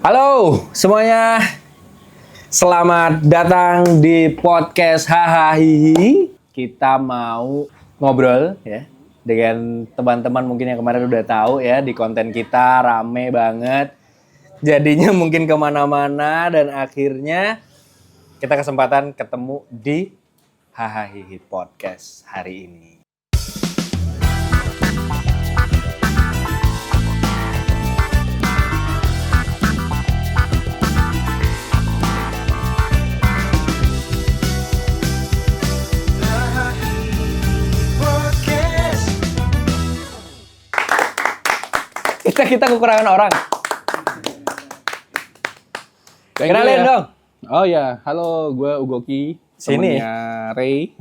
Halo semuanya, selamat datang di podcast Hahaha. Kita mau ngobrol ya dengan teman-teman mungkin yang kemarin udah tahu ya di konten kita rame banget. Jadinya mungkin kemana-mana dan akhirnya kita kesempatan ketemu di Hahaha Podcast hari ini. Kita kekurangan orang. Kenalin dong. Oh ya, halo, gue Ugoki, Sini. temennya Ray.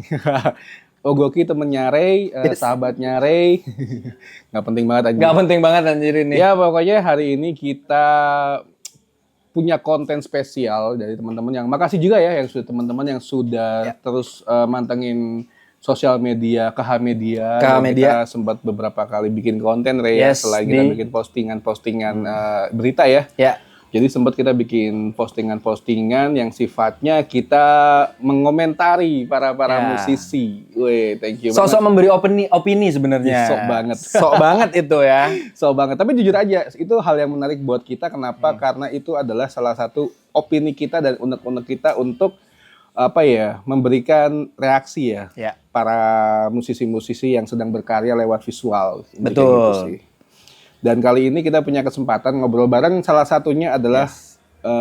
Ugoki temennya Ray, sahabatnya Ray. Nggak penting banget anjir. Gak penting banget anjir ini. Ya pokoknya hari ini kita punya konten spesial dari teman-teman yang makasih juga ya teman-teman yang sudah terus mantengin sosial media, KH Media. Kita sempat beberapa kali bikin konten, Ray, selain kita bikin postingan-postingan berita ya. Jadi sempat kita bikin postingan-postingan yang sifatnya kita mengomentari para musisi. Weh, thank you banget. Sosok memberi opini sebenarnya. Sok banget. Sok banget itu ya. Sok banget. Tapi jujur aja, itu hal yang menarik buat kita. Kenapa? Karena itu adalah salah satu opini kita dan unek-unek kita untuk memberikan reaksi ya. Para musisi-musisi yang sedang berkarya lewat visual. Betul. Gitu sih. Dan kali ini kita punya kesempatan ngobrol bareng. Salah satunya adalah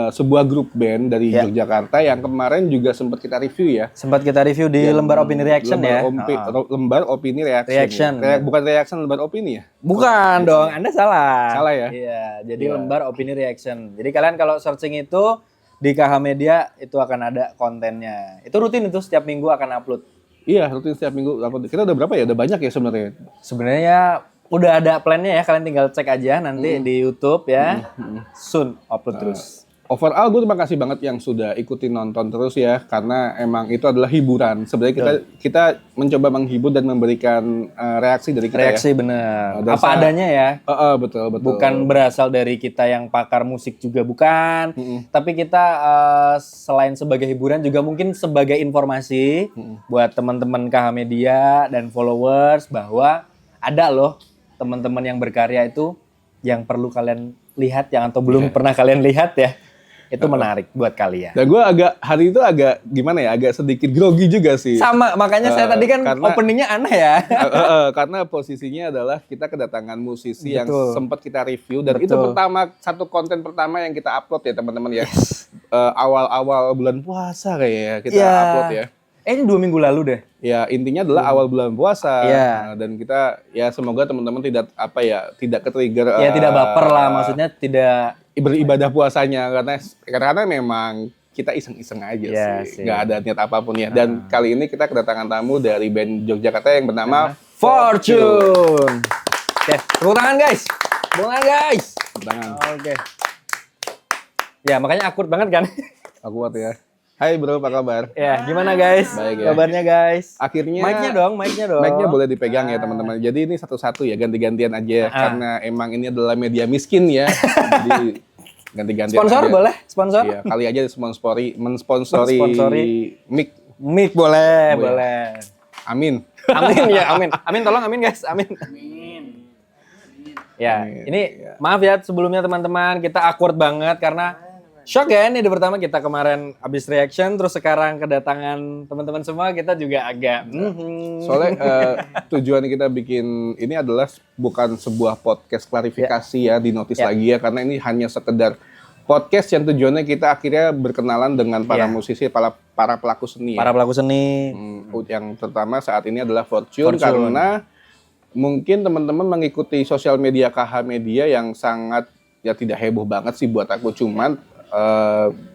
sebuah grup band dari Yogyakarta yang kemarin juga sempat kita review ya. Sempat kita review di lembar opini reaction lembar opini reaction. Bukan reaction, lembar opini ya? Bukan dong, Anda salah. Salah ya? Iya, jadi lembar opini reaction. Jadi kalian kalau searching itu di KH Media itu akan ada kontennya. Itu rutin itu setiap minggu akan upload. Iya, rutin setiap minggu upload. Kita udah berapa ya? Udah banyak ya sebenarnya? Sebenarnya udah ada plannya ya, kalian tinggal cek aja nanti di YouTube ya. Soon upload terus. Overall gue terima kasih banget yang sudah ikutin nonton terus ya, karena emang itu adalah hiburan. Sebenarnya kita mencoba menghibur dan memberikan reaksi dari kita. Reaksi bener. Apa adanya ya. Betul. Bukan berasal dari kita yang pakar musik juga bukan. Tapi kita selain sebagai hiburan juga mungkin sebagai informasi buat teman-teman KH Media dan followers bahwa ada loh teman-teman yang berkarya itu yang perlu kalian lihat yang atau belum pernah kalian lihat ya. Itu menarik buat kalian. Dan gue hari itu agak gimana ya, agak sedikit grogi juga sih. Sama, makanya saya tadi kan openingnya aneh ya. Karena posisinya adalah kita kedatangan musisi yang sempat kita review. Dan itu satu konten pertama yang kita upload ya teman-teman ya. Awal-awal bulan puasa kayaknya kita upload ya. Ini 2 minggu lalu deh. Ya intinya adalah awal bulan puasa. Dan kita ya semoga teman-teman tidak ke-trigger. Ya tidak baper lah, maksudnya tidak beribadah puasanya karena memang kita iseng-iseng aja sih. Nggak ada niat apapun ya. Dan kali ini kita kedatangan tamu dari band Yogyakarta yang bernama Fortune. Oke, tepuk tangan guys. Oke. Ya makanya akur banget kan. Akurat ya. Hai bro, apa kabar? Ya, gimana guys? Baik ya. Kabarnya guys? Akhirnya mic-nya dong. Mic-nya boleh dipegang ya teman-teman. Jadi ini satu-satu ya, ganti-gantian aja karena emang ini adalah media miskin ya. Jadi ganti-gantian sponsor aja. Boleh? Sponsor? Iya, kali aja mensponsori mic. Boleh. Amin ya, amin tolong amin guys, amin. Ya, ini maaf ya sebelumnya teman-teman, kita awkward banget karena shock ya, ini pertama kita kemarin habis reaction, terus sekarang kedatangan teman-teman semua, kita juga agak Soalnya tujuan kita bikin ini adalah bukan sebuah podcast klarifikasi ya, di notice lagi ya, karena ini hanya sekedar podcast yang tujuannya kita akhirnya berkenalan dengan para musisi, para pelaku seni. Para pelaku seni. Yang pertama saat ini adalah Fortune. Karena mungkin teman-teman mengikuti sosial media KH Media yang sangat ya tidak heboh banget sih buat aku, cuman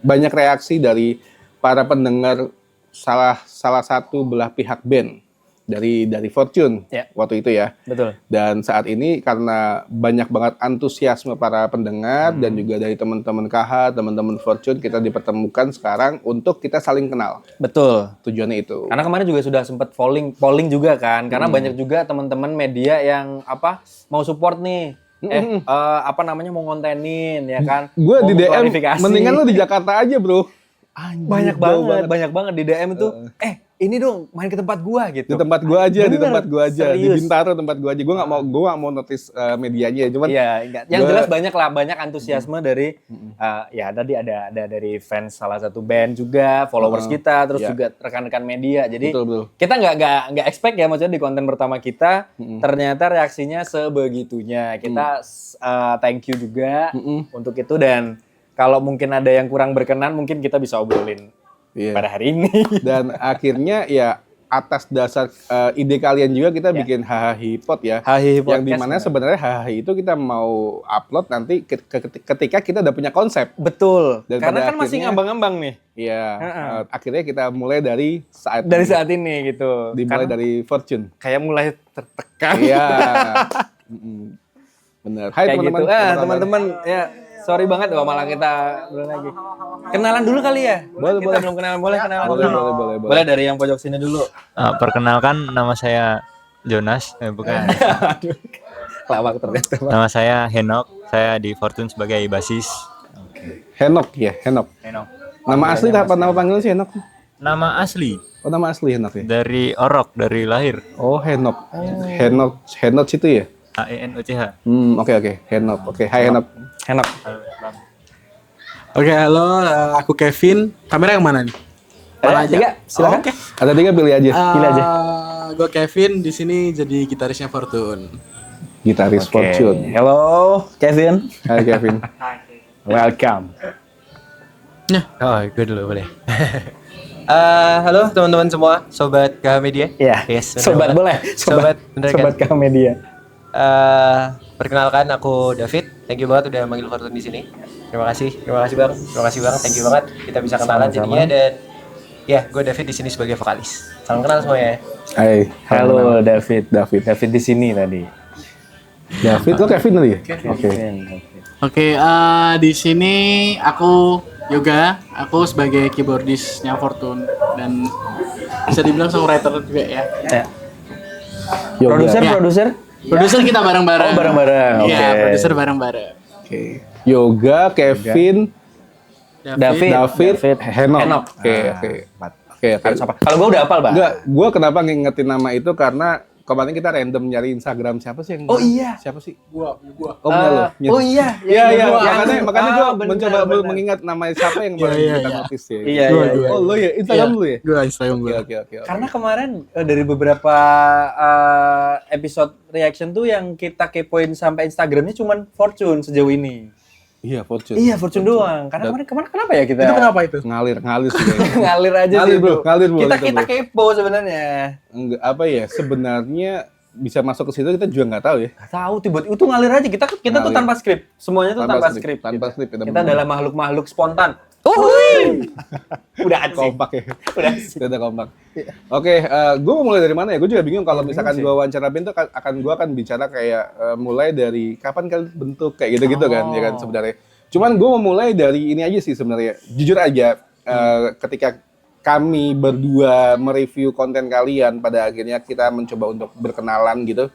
banyak reaksi dari para pendengar salah satu belah pihak band dari Fortune waktu itu ya. Betul. Dan saat ini karena banyak banget antusiasme para pendengar dan juga dari teman-teman KH, teman-teman Fortune, kita dipertemukan sekarang untuk kita saling kenal. Betul. Tujuannya itu. Karena kemarin juga sudah sempat polling juga kan, karena banyak juga teman-teman media yang mau support nih. apa namanya mau ngontenin ya kan. Gue Mau di DM, klarifikasi. mendingan lu di Jakarta aja bro. Anjir, banyak jauh banget di DM itu. Ini dong main ke tempat gua gitu. Di tempat gua aja, di Bener, tempat gua aja, di serius. Bintaro tempat gua aja. Gua nggak mau notice medianya, cuman Iya, yang jelas banyak antusiasme dari ya tadi ada dari fans salah satu band juga, followers kita, terus juga rekan-rekan media. Jadi betul. kita nggak expect ya maksudnya di konten pertama kita ternyata reaksinya sebegitunya. Kita thank you juga untuk itu, dan kalau mungkin ada yang kurang berkenan mungkin kita bisa obrolin pada hari ini. Dan akhirnya ya atas dasar ide kalian juga kita bikin Hahahi Pod ya. Hahahi Podcast, yang dimana sebenarnya Hahahi itu kita mau upload nanti ketika kita udah punya konsep. Betul. Dan karena kan masih ngambang-ngambang nih. Iya. Akhirnya kita mulai dari saat ini gitu. Dimulai dari Fortune. Kayak mulai tertekan. Iya. Bener. Hai teman-teman. Gitu. Teman-teman ya. Sorry banget loh malah kita belum lagi. Kenalan dulu kali ya? Boleh. Belum kenalan, boleh kenalan dulu. Boleh. Boleh dari yang pojok sini dulu. Perkenalkan, nama saya Jonas, bukan. Lawak ternyata. Nama saya Henok, saya di Fortune sebagai basis. Henok ya, Henok. Nama asli apa nama panggilan sih Henok? Nama asli? Oh, nama asli Henok ya? Dari Orok, dari lahir. Oh, Henok. Henok situ ya? HENOCH. Oke. Henok. Oke, hai Henok. Oke, halo, aku Kevin. Kamera yang mana nih? Mana aja? Silakan. Oke. Ada 3, pilih aja. Pilih aja. Gue Kevin, di sini jadi gitarisnya Fortune. Gitaris Fortune. Hello, Kevin. Hai Kevin. Welcome. Oh, gue dulu boleh. Halo teman-teman semua, sobat KH Media. Iya. Yes, Sobat boleh. Sobat, bener kan? Sobat KH Media. Perkenalkan, aku David. Thank you banget udah manggil Fortune di sini. Terima kasih bang. Terima kasih bang. Thank you banget. Kita bisa kenalan jadinya, dan ya, gue David di sini sebagai vokalis. Salam kenal semuanya. Hai. Halo David di sini tadi. David, lo Kevin tadi ya? Oke, di sini aku Yoga. Aku sebagai keyboardisnya Fortune dan bisa dibilang songwriter juga ya. Produser? Produser kita bareng-bareng. Oh, bareng-bareng. Iya, Oke. produser bareng-bareng. Oke. Yoga, Kevin, David, Henok. Oke. Kalau gue udah hafal, Bang. Enggak, gue kenapa ngingetin nama itu karena kemarin kita random nyari Instagram siapa sih yang... Oh iya. Siapa sih? Gua. Oh, bener lo. Oh iya. Iya. Makanya gue bener, mencoba bener. mengingat nama siapa yang baru kita notice ya. Iya. Oh, lo ya? Instagram lu ya? Gua Instagram gua. Oke. Karena kemarin dari beberapa episode reaction tuh yang kita kepoin sampai Instagramnya cuman Fortune sejauh ini. Iya, Fortune. Iya, Fortune doang. Karena kemarin kenapa ya kita? Itu kenapa itu? Ngalir sih kayaknya. Ngalir aja Ngalir, sih, bro. Ngalir, bro. Kita kepo sebenarnya. Enggak, apa ya? Sebenarnya bisa masuk ke situ kita juga nggak tahu ya. Gak tahu, tiba-tiba itu ngalir aja. Kita tuh Ngalir. tanpa skrip. Semuanya tuh tanpa skrip. Tanpa skrip. Kita adalah makhluk-makhluk spontan. Udah asik. Kompak ya. Udah asik. Udah kompak. Oke, gue mau mulai dari mana ya? Gue juga bingung kalau misalkan gue wawancara Ben tuh gue akan bicara kayak mulai dari kapan kalian bentuk kayak gitu-gitu kan, ya kan sebenarnya. Cuman gue mau mulai dari ini aja sih sebenarnya. Jujur aja, ketika kami berdua mereview konten kalian, pada akhirnya kita mencoba untuk berkenalan gitu.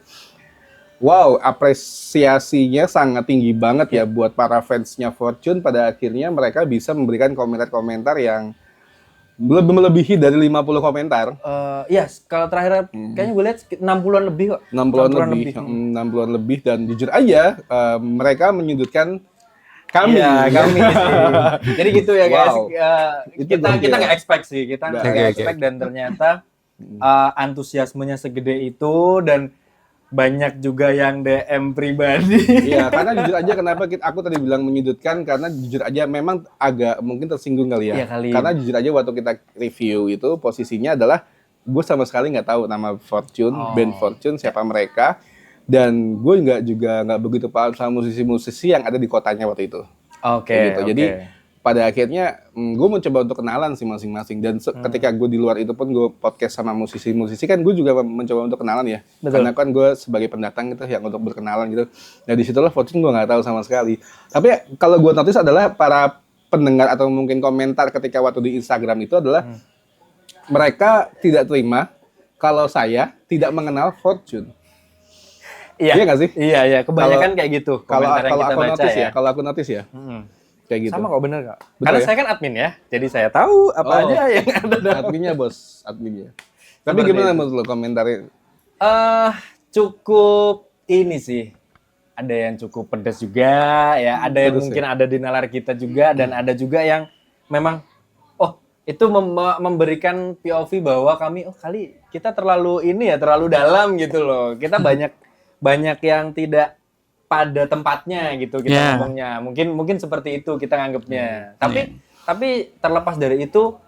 Wow, apresiasinya sangat tinggi banget ya buat para fansnya Fortune. Pada akhirnya mereka bisa memberikan komentar-komentar yang melebihi dari 50 komentar. Iya, kalau terakhir kayaknya gue lihat 60-an lebih kok. 60-an lebih dan jujur aja mereka menyudutkan kami. Iya, kami sih. Jadi gitu ya guys. Wow. Kita nggak expect sih, kita nggak Oke. expect, dan ternyata antusiasmenya segede itu, dan banyak juga yang DM pribadi. Iya, karena jujur aja kenapa aku tadi bilang menyudutkan, karena jujur aja memang agak mungkin tersinggung kali ya. Iya kali. Karena jujur aja waktu kita review itu posisinya adalah gue sama sekali nggak tahu nama Fortune, band Fortune, siapa mereka. Dan gue nggak begitu paham sama musisi-musisi yang ada di kotanya waktu itu. Oke. Gitu. Jadi pada akhirnya gue mencoba untuk kenalan sih masing-masing. Dan ketika gue di luar itu pun gue podcast sama musisi-musisi kan gue juga mencoba untuk kenalan ya. Betul. Karena kan gue sebagai pendatang gitu yang untuk berkenalan gitu. Nah disitulah Fortune gue nggak tahu sama sekali. Tapi kalau gue notice adalah para pendengar atau mungkin komentar ketika waktu di Instagram itu adalah mereka tidak terima kalau saya tidak mengenal Fortune. Iya. Iya nggak sih? Iya, kebanyakan kayak gitu. Kalau komentar yang kita aku baca notice ya, kalau aku notice ya, kayak gitu. Sama kok bener kok. Betul Karena ya? saya kan admin ya, jadi saya tahu apa Oh. aja yang ada dalam. Adminnya bos, adminnya. Tapi Seperti gimana itu. menurut lo komentarin? Cukup ini sih. Ada yang cukup pedas juga ya, ada yang Pedas mungkin ada di nalar kita juga dan ada juga yang memang itu memberikan POV bahwa kami kali kita terlalu ini ya, terlalu dalam gitu loh. Kita banyak yang tidak pada tempatnya gitu kita ngomongnya. Mungkin seperti itu kita nganggapnya. Tapi terlepas dari itu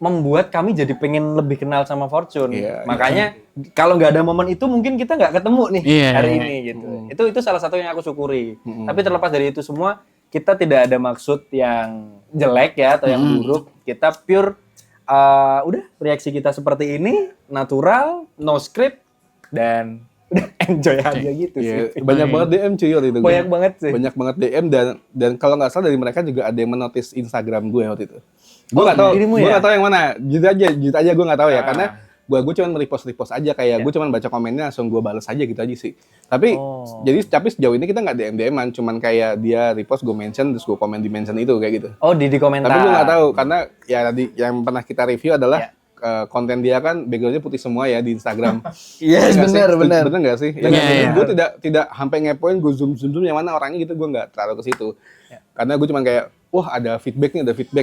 membuat kami jadi pengen lebih kenal sama Fortune. Makanya kalau nggak ada momen itu mungkin kita nggak ketemu nih hari ini gitu. Itu salah satu yang aku syukuri. Tapi terlepas dari itu semua, kita tidak ada maksud yang jelek ya atau yang buruk. Kita pure udah reaksi kita seperti ini, natural, no script, dan udah enjoy aja gitu sih. Banyak banget DM cuy waktu itu. Banyak banget sih. Banyak banget DM dan kalau nggak salah dari mereka juga ada yang menotis Instagram gue waktu itu. Gue nggak tahu, gue nggak tahu yang mana. Jujur aja gue nggak tahu ya, karena gue cuma repost aja kayak gue cuma baca komennya langsung gue balas aja gitu aja sih. Tapi tapi sejauh ini kita nggak DM-an, cuman kayak dia repost gue mention terus gue komen di mention itu kayak gitu. Oh di komentar. Tapi gue nggak tahu karena ya tadi yang pernah kita review adalah konten dia kan backgroundnya putih semua ya di Instagram. Yes, benar. Bener nggak sih? Gue tidak sampai ngepoin gue zoom yang mana orangnya gitu, gue nggak terlalu ke situ. Karena gue cuma kayak wah ada feedback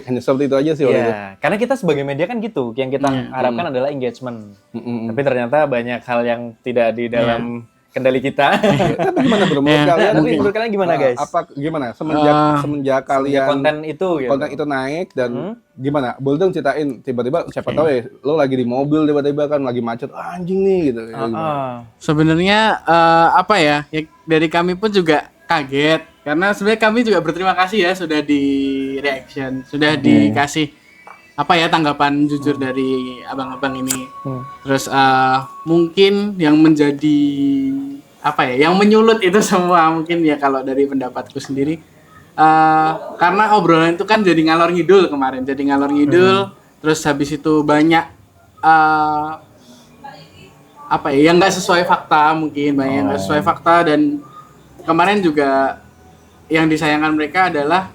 hanya seperti itu aja sih waktu itu. Karena kita sebagai media kan gitu, yang kita harapkan adalah engagement. Tapi ternyata banyak hal yang tidak di dalam kendali kita. Tapi gimana bro? Menurut kalian? Tapi menurut kalian gimana guys? Gimana semenjak kalian konten itu gitu. konten itu naik dan gimana? Boleh dong ceritain tiba-tiba siapa tahu ya lo lagi di mobil tiba-tiba kan lagi macet anjing nih gitu. Sebenarnya apa ya? Dari kami pun juga kaget karena sebenarnya kami juga berterima kasih ya sudah di reaction, sudah dikasih apa ya tanggapan jujur dari abang-abang ini. Terus mungkin yang menjadi apa ya, yang menyulut itu semua mungkin ya kalau dari pendapatku sendiri karena obrolan itu kan jadi ngalor ngidul kemarin, terus habis itu banyak apa ya yang nggak sesuai fakta mungkin banyak yang nggak sesuai fakta dan kemarin juga yang disayangkan mereka adalah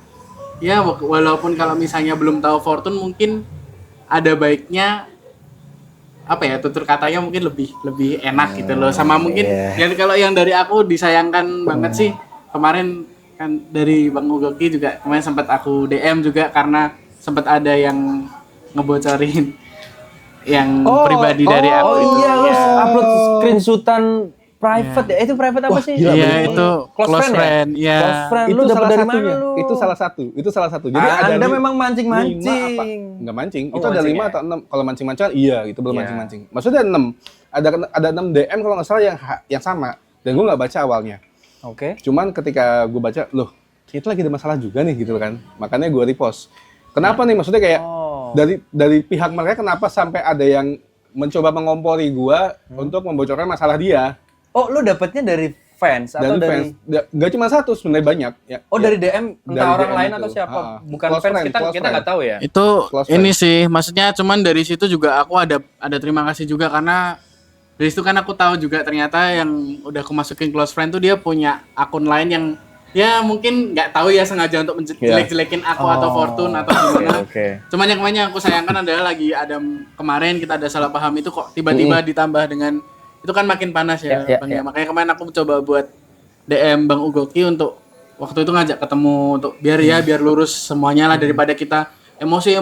ya walaupun kalau misalnya belum tahu Fortune mungkin ada baiknya apa ya tutur katanya mungkin lebih enak gitu loh sama mungkin dan kalau yang dari aku disayangkan banget sih kemarin kan dari Bang Ugoki juga kemarin sempat aku DM juga karena sempat ada yang ngebocorin yang pribadi dari aku itu upload screenshotan private ya, itu private apa sih? Iya itu close friend. Ya. Close friend Itu lu dapat dari mana satunya. lu? Itu salah satu. Jadi ada Anda memang mancing-mancing. Enggak mancing. Itu ada 5 atau 6. Kalau mancing-mancing iya, itu belum mancing-mancing. Maksudnya 6. Ada 6 DM kalau nggak salah yang sama dan gue nggak baca awalnya. Oke. Cuman ketika gue baca, loh, itu lagi ada masalah juga nih gitu kan. Makanya gue repost. Kenapa nih? Maksudnya kayak dari pihak mereka kenapa sampai ada yang mencoba mengompori gue untuk membocorkan masalah dia. Oh, lu dapetnya dari fans atau dari fans? Gak cuma satu, sebenarnya banyak. Ya, dari DM entah dari orang DM lain itu. atau siapa? Bukan Close fans friend, kita nggak tahu ya. Itu Close ini sih, maksudnya cuman dari situ juga aku ada terima kasih juga karena dari situ kan aku tahu juga ternyata yang udah aku masukin close friend tuh dia punya akun lain yang ya mungkin nggak tahu ya sengaja untuk jelek-jelekin aku atau Fortune atau gimana. Cuman yang aku sayangkan adalah lagi ada kemarin kita ada salah paham itu kok tiba-tiba ditambah dengan itu kan makin panas ya, Bang. Makanya kemarin aku coba buat DM Bang Ugoki untuk waktu itu ngajak ketemu untuk biar lurus semuanya lah daripada kita emosi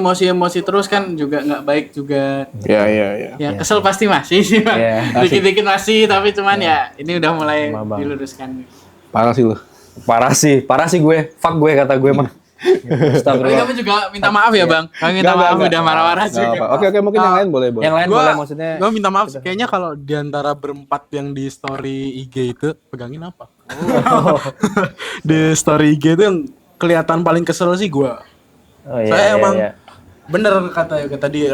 terus kan juga nggak baik juga. Ya kesel pasti masih sih, Bang. Dikit-dikit masih tapi cuman ya ini udah mulai diluruskan. Parah sih gue. Fuck gue kata gue mah. Tapi kami juga minta maaf ya Bang. Kami minta maaf udah marah-marah juga. Oke mungkin yang lain boleh. Yang lain boleh maksudnya. Gue minta maaf. Kayaknya kalau diantara berempat yang di story IG itu pegangin apa? Di story IG itu yang kelihatan paling kesel sih gue. Saya emang bener kata Yoga tadi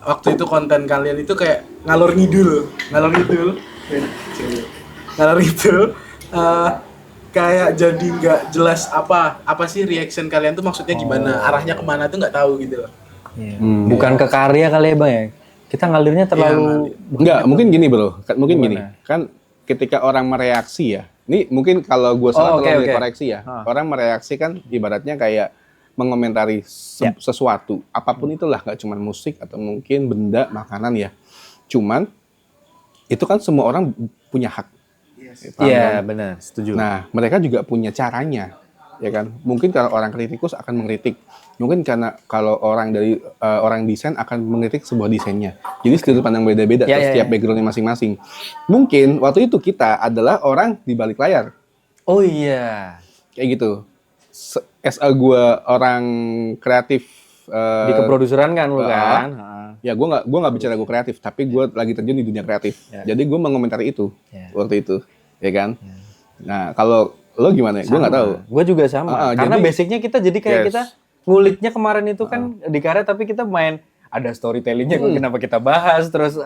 waktu itu konten kalian itu kayak ngalor ngidul. Kayak jadi nggak jelas apa sih reaction kalian tuh maksudnya gimana, arahnya kemana tuh nggak tahu gitu loh. Bukan ke karya kali ya Bang ya. Kita ngalirnya terlalu enggak, mungkin gini bro. Kan ketika orang mereaksi ya, ini mungkin kalau gue salah Oh, oke, tolong oke. dikoreksi ya. Orang mereaksi kan ibaratnya kayak mengomentari sesuatu, apapun itulah, nggak cuma musik atau mungkin benda, makanan ya. Cuman itu kan semua orang punya hak. Paham Iya, kan? benar, setuju. Nah, mereka juga punya caranya, ya kan? Mungkin kalau orang kritikus akan mengkritik, mungkin karena kalau orang dari orang desain akan mengkritik sebuah desainnya. Jadi sudut pandang beda-beda, Ya, terus ya, setiap ya. backgroundnya masing-masing. Mungkin waktu itu kita adalah orang di balik layar, Oh iya. kayak gitu. As a gue orang kreatif, Di keproduseran kan lu kan? ya gue nggak bicara gue kreatif, tapi gue lagi terjun di dunia kreatif. Jadi gue mengomentari itu waktu itu, ya kan? Nah, kalau lo gimana? Gue nggak tahu. Gue juga sama. Karena jadi- basicnya kita jadi kayak Yes. kita nguliknya kemarin itu kan di karya, tapi kita main ada storytellingnya. Kenapa kita bahas terus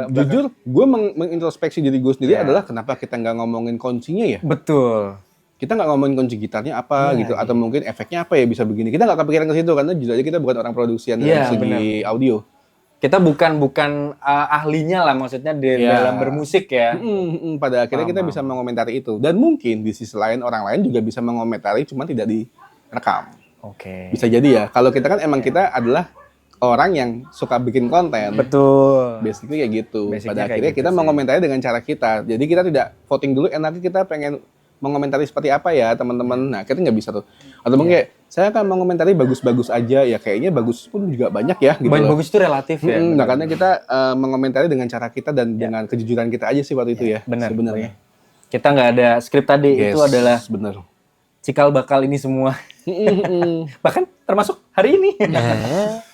Jujur, gue mengintrospeksi diri gue sendiri adalah kenapa kita nggak ngomongin kuncinya ya? betul. Kita nggak ngomongin kunci gitarnya apa gitu, atau mungkin efeknya apa ya bisa begini. Kita nggak kepikiran ke situ karena jujur aja kita bukan orang produksian dari Iya, segi audio. Kita bukan ahlinya lah, maksudnya di Iya. dalam bermusik ya. Pada akhirnya kita bisa mengomentari itu. Dan mungkin di sisi lain orang lain juga bisa mengomentari, cuma tidak direkam. Oke. Bisa jadi ya. Kalau kita kan emang kita adalah orang yang suka bikin konten. Betul. Basically kayak gitu. Basicnya Pada kayak akhirnya gitu kita sih. mengomentari dengan cara kita. Jadi kita tidak voting dulu, enaknya kita pengen mengomentari seperti apa ya teman-teman. Nah, kita nggak bisa tuh. Atau mungkin kayak, saya akan mengomentari bagus-bagus aja. Ya kayaknya bagus pun juga banyak ya gitu Banyak loh. bagus itu relatif ya. Nah, karena kita mengomentari dengan cara kita dan dengan kejujuran kita aja sih waktu itu ya. Benar. Sebenarnya. Kita nggak ada skrip tadi, itu adalah benar. cikal bakal ini semua. Bahkan termasuk hari ini.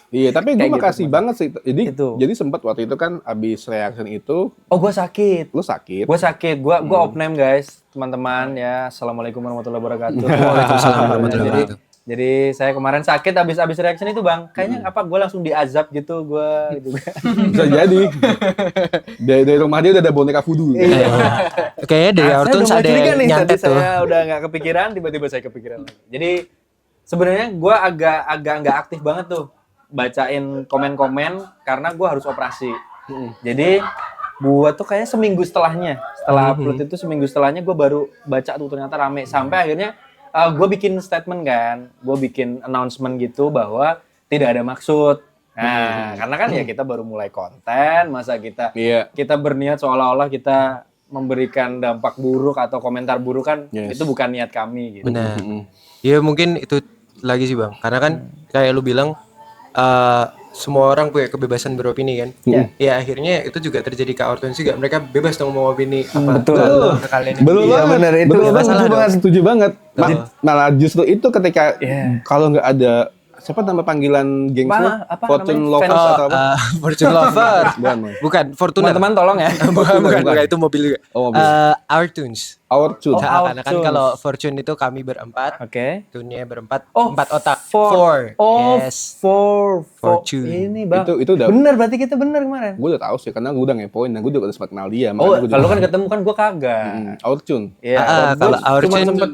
Iya, tapi gue Kayak gitu, makasih banget sih. Itu. Jadi sempat waktu itu kan abis reaction itu, Oh, gue sakit. lu sakit. Gue sakit, gue off name guys, teman-teman ya. Assalamualaikum warahmatullahi wabarakatuh. Waalaikumsalam warahmatullahi wabarakatuh. Jadi saya kemarin sakit abis reaction itu bang. Kayaknya apa gue langsung diazab gitu gue juga. Bisa jadi. Dari rumah dia udah ada boneka voodoo. Kayaknya dari Saya Ortuns udah mulai ada curiga yang nih, nyantet tadi tuh. saya udah nggak kepikiran, tiba-tiba saya kepikiran lagi. Jadi sebenarnya gue agak nggak aktif banget tuh bacain komen-komen karena gue harus operasi. Jadi gue tuh kayaknya seminggu setelahnya, setelah upload itu seminggu setelahnya gue baru baca tuh ternyata rame sampai akhirnya gue bikin statement kan, gue bikin announcement gitu bahwa tidak ada maksud. Nah, karena kan ya kita baru mulai konten, masa kita Iya. kita berniat seolah-olah kita memberikan dampak buruk atau komentar buruk kan Yes. itu bukan niat kami gitu. Benar. Ya mungkin itu lagi sih bang. Karena kan kayak lu bilang semua orang punya kebebasan beropini kan. Ya akhirnya itu juga terjadi ke Ortuns juga. Mereka bebas dong mau opini apa betul. ke kalian. Betul Iya, banget. benar, itu Betul nggak banget, masalah setuju dong. banget, setuju banget. Malah justru itu ketika kalau nggak ada siapa nama panggilan geng lu? Apa Fortune namanya? Lovers Fans. atau apa? Fortune Lover. Bukan. Bukan, Fortuner. Teman-teman tolong ya. bukan, itu mobil juga. Oh, mobil. Our Tunes. Our Tune. Karena kan Tunes. kalau Fortune itu kami berempat, Oke. Tune-nya berempat, Oh, 4 otak. Four. Oh, Yes. four. Fortune. Ini bang. Itu udah. Bener berarti kita bener kemarin. Gue udah tahu sih karena gue udah ngepoin dan gue juga udah sempat kenal dia. Oh, makanya gua kalau juga- kan ketemu kan gue kagak. Our Tune. Iya. Kalau Our cuma Tune sempet,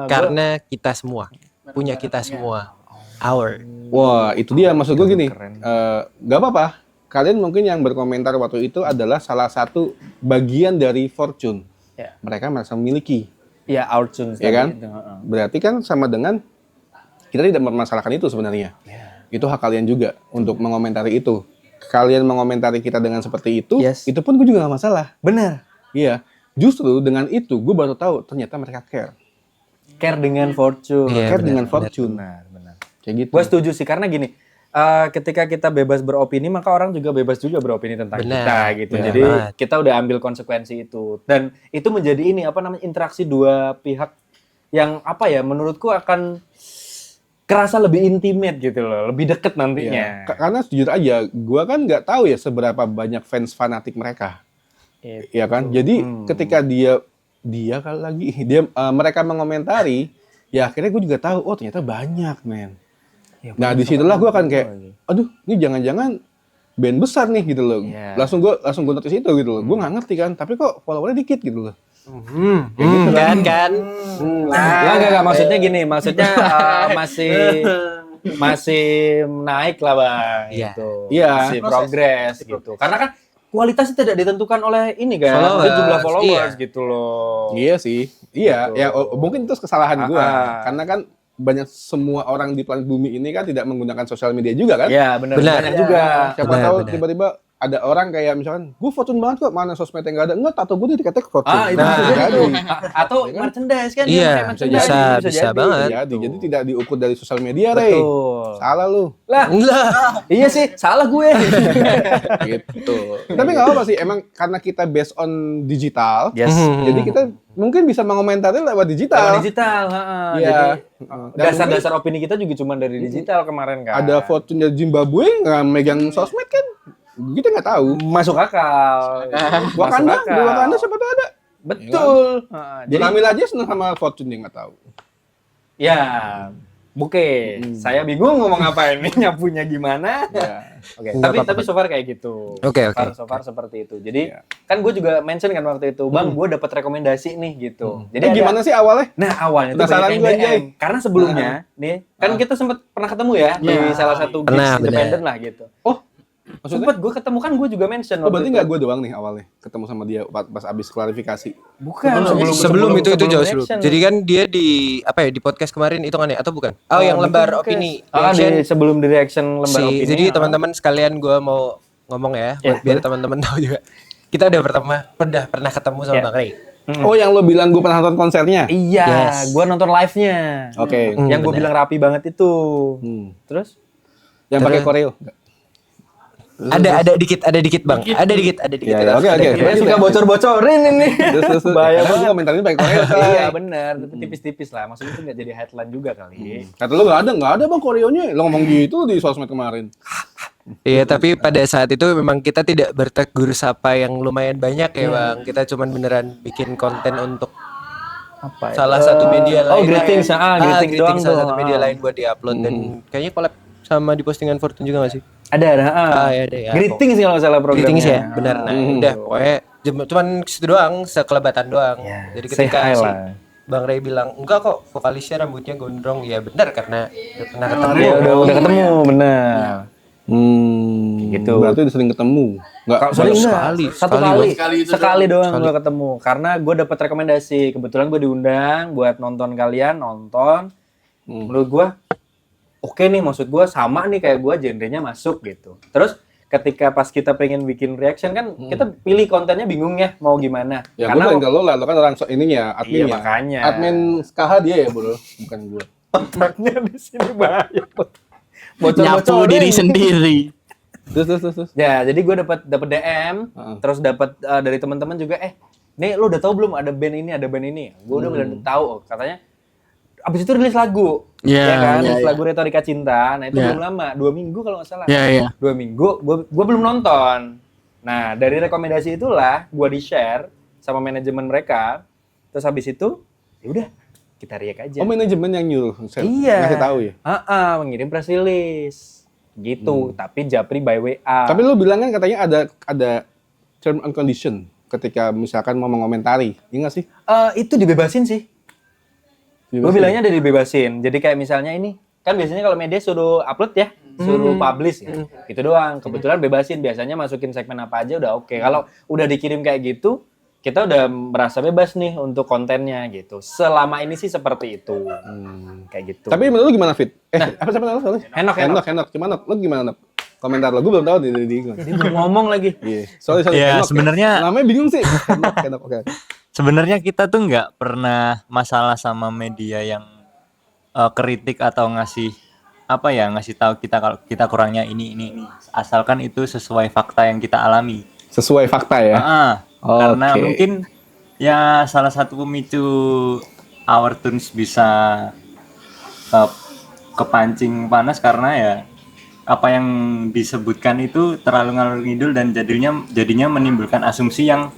karena kita semua punya kita semua. Our. Wah, itu dia maksud gue gini. Gak apa-apa. Kalian mungkin yang berkomentar waktu itu adalah salah satu bagian dari Fortune. Ya. Mereka merasa memiliki, Iya, our tunes. ya kan? tadi. Heeh. Berarti kan sama dengan kita tidak mempermasalahkan itu sebenarnya. Itu hak kalian juga untuk mengomentari itu. Kalian mengomentari kita dengan seperti itu, Yes. itu pun gue juga gak masalah. Bener. Iya. Justru dengan itu gue baru tahu ternyata mereka care. Care dengan fortune. Iya, Care benar, dengan benar. Fortune. Benar, benar. Kayak gitu. Gue setuju sih karena gini, ketika kita bebas beropini maka orang juga bebas juga beropini tentang Benar, kita gitu. benar Jadi banget. kita udah ambil konsekuensi itu dan itu menjadi ini apa namanya interaksi dua pihak yang apa ya menurutku akan kerasa lebih intimate gitu loh, lebih deket Iya. nantinya. Karena jujur aja, gue kan nggak tahu ya seberapa banyak fans fanatik mereka. Itu. Ya kan? Jadi ketika dia kali lagi mereka mengomentari, ya akhirnya gue juga tahu, oh ternyata banyak, men. Ya, Nah disitulah gue akan kayak, aduh, ini jangan-jangan band besar nih gitu loh. Iya. Langsung gue notice itu gitu loh. Gue nggak ngerti kan, tapi kok followernya dikit gitu loh. Kan. Enggak, maksudnya gini, maksudnya masih naik lah bang, Iya. gitu. Iya. Masih progres gitu. Karena kan kualitasnya tidak ditentukan oleh ini kan, Followers, jumlah followers iya. gitu loh. Iya sih. Iya, ya mungkin itu kesalahan gua. Ah. Karena kan banyak semua orang di planet bumi ini kan tidak menggunakan sosial media juga kan? Ya benar. Benar. Banyak juga. Siapa Benar, tahu benar. tiba-tiba ada orang kayak misalkan, gue Fortune banget kok, mana sosmednya nggak ada. Enggak, tato gue diketek Fortune. Ah, itu Nah, bisa jadi jadi. tuh. Atau merchandise kan dia Iya, pakai merchandise, bisa banget. Jadi tidak diukur dari sosial media, Rey. Betul. Salah lu. Lah, Enggak. iya sih, salah gue. Gitu. Tapi nggak apa sih, emang karena kita based on digital, Yes. jadi kita mungkin bisa mengomentari lewat digital. Lewat digital, heeh. Iya. Jadi Dan dasar-dasar opini kita juga cuma dari digital kemarin kan. ada Fortune dari Zimbabwe nggak megang sosmed kan? Kita nggak tahu. Masuk akal. Wakanda, Masuk di Wakanda siapa tahu ada. Betul. Heeh, Jadi Kamil aja seneng sama Fortune dia nggak tahu. ya, oke. Saya bingung ngomong apa ini, nyapunya gimana. Ya. Oke, tapi so far kayak gitu. Oke. So far seperti itu. Jadi Iya. kan gue juga mention kan waktu itu, Bang, gue dapat rekomendasi nih gitu. Jadi Jadi gimana sih awalnya? Nah awalnya itu Penasaran banyak yang gue, DM. Jay. Karena sebelumnya nih kan kita sempat pernah ketemu ya di salah satu gigs Pernah, independen lah gitu. Oh, maksudnya? Sempat gue ketemu kan gue juga mention. Oh, berarti waktu nggak itu. gue doang nih awalnya ketemu sama dia pas abis klarifikasi. Bukan Sebelum itu jauh sebelum. reaction. Jadi kan dia di apa ya di podcast kemarin itu kan ya atau bukan? Oh, yang lembar Bukan, opini. Ah, Reaction. sebelum di reaction lembar opini. Jadi teman-teman sekalian gue mau ngomong ya, buat biar teman-teman tahu juga. Kita udah pernah ketemu sama Ya. Bang Ray. Oh, yang lo bilang gue pernah nonton konsernya? Iya, Yes. gue nonton live-nya. Oke. Yang gue bilang rapi banget itu. Terus? Yang pakai koreo? Ada dikit Bang. Ada dikit. Ya, oke. Dia suka bocor-bocorin ini. Terus. Bahaya Karena gue banget. komentarin pakai koreo. Iya benar, tapi tipis-tipis lah. Maksudnya itu nggak jadi headline juga kali. Kata lo nggak ada bang koreonya. Lo ngomong gitu di sosmed kemarin. Iya, tapi pada saat itu memang kita tidak bertegur sapa yang lumayan banyak ya Bang. Kita cuman beneran bikin konten untuk Apa? salah satu media lain. greetings, greeting doang salah tuh, satu media lain buat diupload dan kayaknya collab sama di postingan Fortune juga gak sih? Ada. Ya ada ya. Greetings kalau nggak salah programnya. Greetings ya, benar. Nah, udah pokoknya cuman situ doang, sekelebatan doang. Ya, Jadi say ketika hi si lah. Bang Ray bilang, enggak kok vokalisnya rambutnya gondrong. Ya benar karena udah pernah ketemu. Ya udah ketemu, benar. Gitu. Berarti udah sering ketemu. Nggak Sering sekali, enggak? Satu sekali, kali. Sekali itu Sekali doang gue ketemu. Karena gue dapat rekomendasi. Kebetulan gue diundang buat nonton kalian, nonton. Menurut gue, oke nih, maksud gue sama nih kayak gue, genrenya masuk gitu. Terus ketika pas kita pengen bikin reaction kan, kita pilih kontennya bingung ya, mau gimana. Ya gue kan kalau lo kan orang ininya, adminnya. Iya, makanya. Admin SKH dia ya bro, bukan gue. Otaknya di sini bahaya. Nyapu diri sendiri. Terus. Ya, jadi gue dapat DM, terus dapat dari teman-teman juga, nih lo udah tahu belum ada band ini? Gue udah tahu, katanya. Abis itu rilis lagu, Iya, ya kan? iya, Rilis iya. lagu Retorika Cinta. Nah itu Iya. belum lama, 2 minggu kalau nggak salah. Iya. 2 minggu, gue belum nonton. Nah dari rekomendasi itulah gue di share sama manajemen mereka. Terus habis itu, ya udah kita react aja. Oh manajemen yang nyuruh, Iya. ngasih tahu ya. Mengirim press release, gitu. Tapi Japri by WA. Tapi lu bilang kan katanya ada term and condition ketika misalkan mau mengomentari, iya nggak sih? Itu dibebasin sih. Gue bilangnya udah dibebasin. Jadi kayak misalnya ini, kan biasanya kalau media suruh upload ya, suruh publish ya. Gitu doang. Kebetulan bebasin, biasanya masukin segmen apa aja udah oke. Kalau udah dikirim kayak gitu, kita udah merasa bebas nih untuk kontennya gitu. Selama ini sih seperti itu. Kayak gitu. Tapi menurut lu gimana Fit? Apa siapa nama lu? Henok. Gimana? Lu gimana? Komentar lu, gue belum tahu di Jadi belum ngomong lagi. Iya. Sorry. Ya, Henok sebenarnya- namanya bingung sih. Henok, oke. Sebenarnya kita tuh nggak pernah masalah sama media yang kritik atau ngasih tahu kita kalau kita kurangnya ini. Asalkan itu sesuai fakta yang kita alami. Sesuai fakta ya. Karena Oke. mungkin ya salah satu pemicu our tunes bisa kepancing panas karena ya apa yang disebutkan itu terlalu ngalur ngidul dan jadinya menimbulkan asumsi yang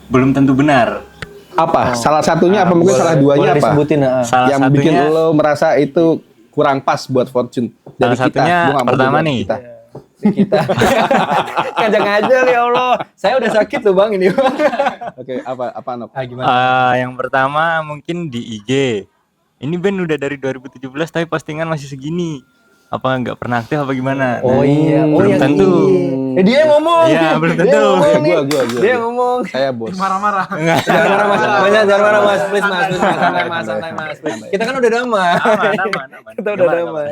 belum tentu benar. Apa? Salah satunya apa mungkin salah duanya Boleh apa? disebutin. Salah yang satunya bikin lo merasa itu kurang pas buat Fortune dari Salah kita. satunya Gua nggak mau pertama buat nih. Kita. Ngajak-ngajak ya Allah. Saya udah sakit tuh Bang ini. Oke, apa Nok? Yang pertama mungkin di IG. Ini band udah dari 2017 tapi postingan masih segini. apa nggak pernah aktif apa gimana. Oh iya, belum yang tentu. ini. Dia yang ngomong. Iya, belum Dia tentu. yang ngomong nih. Gua. Dia yang ngomong. Saya bos. Marah-marah. Jangan marah mas, jangan marah mas, please mas, santai mas. Kita kan udah damai. Aman. Kita udah damai.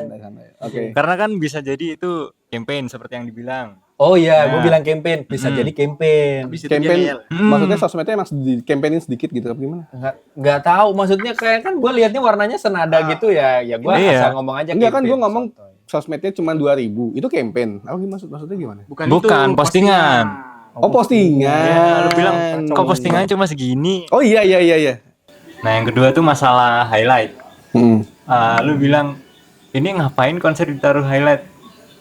Oke. Karena kan bisa jadi itu campaign seperti yang dibilang. Oh iya, gue bilang campaign, bisa jadi campaign. Habis itu Campaign, ngeyel. maksudnya sosmednya emang di campaignin sedikit gitu apa gimana? Nggak tahu, maksudnya kayak kan gue liatnya warnanya senada gitu ya, ya gue Iya. asal ngomong aja. Enggak kan campaign, gue ngomong santai. sosmednya cuma 2.000, itu campaign. Apa maksudnya gimana? Bukan, itu, postingan. Oh postingan. Ya, lu bilang kok postingannya cuma segini. Oh iya. Nah yang kedua tuh masalah highlight. Lu bilang ini ngapain konser ditaruh highlight?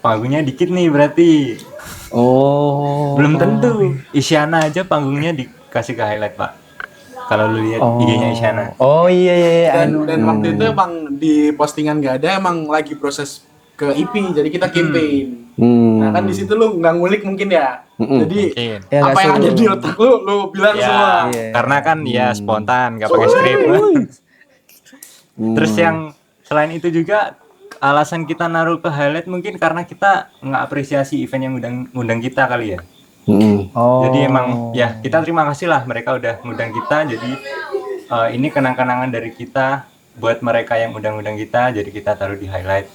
Panggungnya dikit nih berarti. Oh. Belum tentu. Isyana aja panggungnya dikasih ke highlight, Pak. Kalau lu lihat IG-nya Isyana. Oh iya. Dan waktu itu emang di postingan nggak ada, emang lagi proses ke EP, jadi kita campaign. Nah kan di situ lu nggak ngulik mungkin ya. Jadi Mungkin. Ya, apa nggak yang ada suruh. di otak lu bilang semua. Ya, karena kan ya spontan, gak pakai skrip. Terus yang selain itu juga alasan kita naruh ke highlight mungkin karena kita nggak apresiasi event yang ngundang kita kali ya. Jadi emang ya kita terima kasih lah mereka udah ngundang kita. Jadi ini kenang-kenangan dari kita buat mereka yang undang-undang kita. Jadi kita taruh di highlight.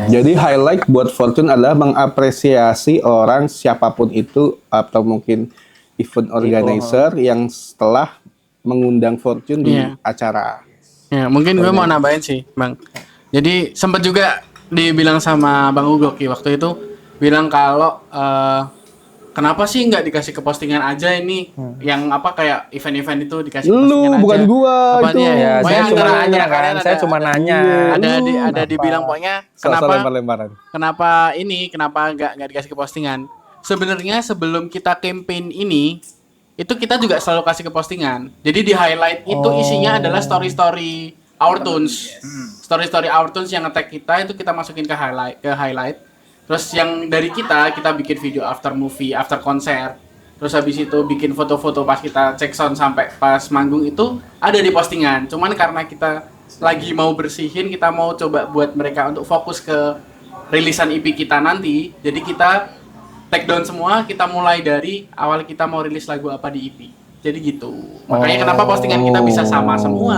Jadi highlight buat Fortune adalah mengapresiasi orang siapapun itu atau mungkin event organizer yang setelah mengundang Fortune di Iya. acara. Ya mungkin gue mau nambahin sih Bang. Jadi sempat juga dibilang sama Bang Ugoki waktu itu, bilang kalau kenapa sih nggak dikasih ke postingan aja ini, yang apa kayak event-event itu dikasih ke Lu postingan aja. bukan gua Apa itu. dia? Ya, Pokoknya saya cuma antara nanya kalian kan, saya cuma nanya. ada dibilang pokoknya Soal kenapa lempar-lemparan. kenapa nggak dikasih ke postingan. Sebenarnya sebelum kita campaign ini itu kita juga selalu kasih ke postingan. Jadi di highlight itu isinya adalah story Our Tunes. Story Our Tunes yang nge-tag kita itu kita masukin ke highlight. Terus yang dari kita bikin video after movie, after konser. Terus habis itu bikin foto-foto pas kita cek sound sampai pas manggung itu ada di postingan. Cuman karena kita lagi mau bersihin, kita mau coba buat mereka untuk fokus ke rilisan EP kita nanti. Jadi kita take down semua, kita mulai dari awal kita mau rilis lagu apa di EP. Jadi gitu. Makanya kenapa postingan kita bisa sama semua.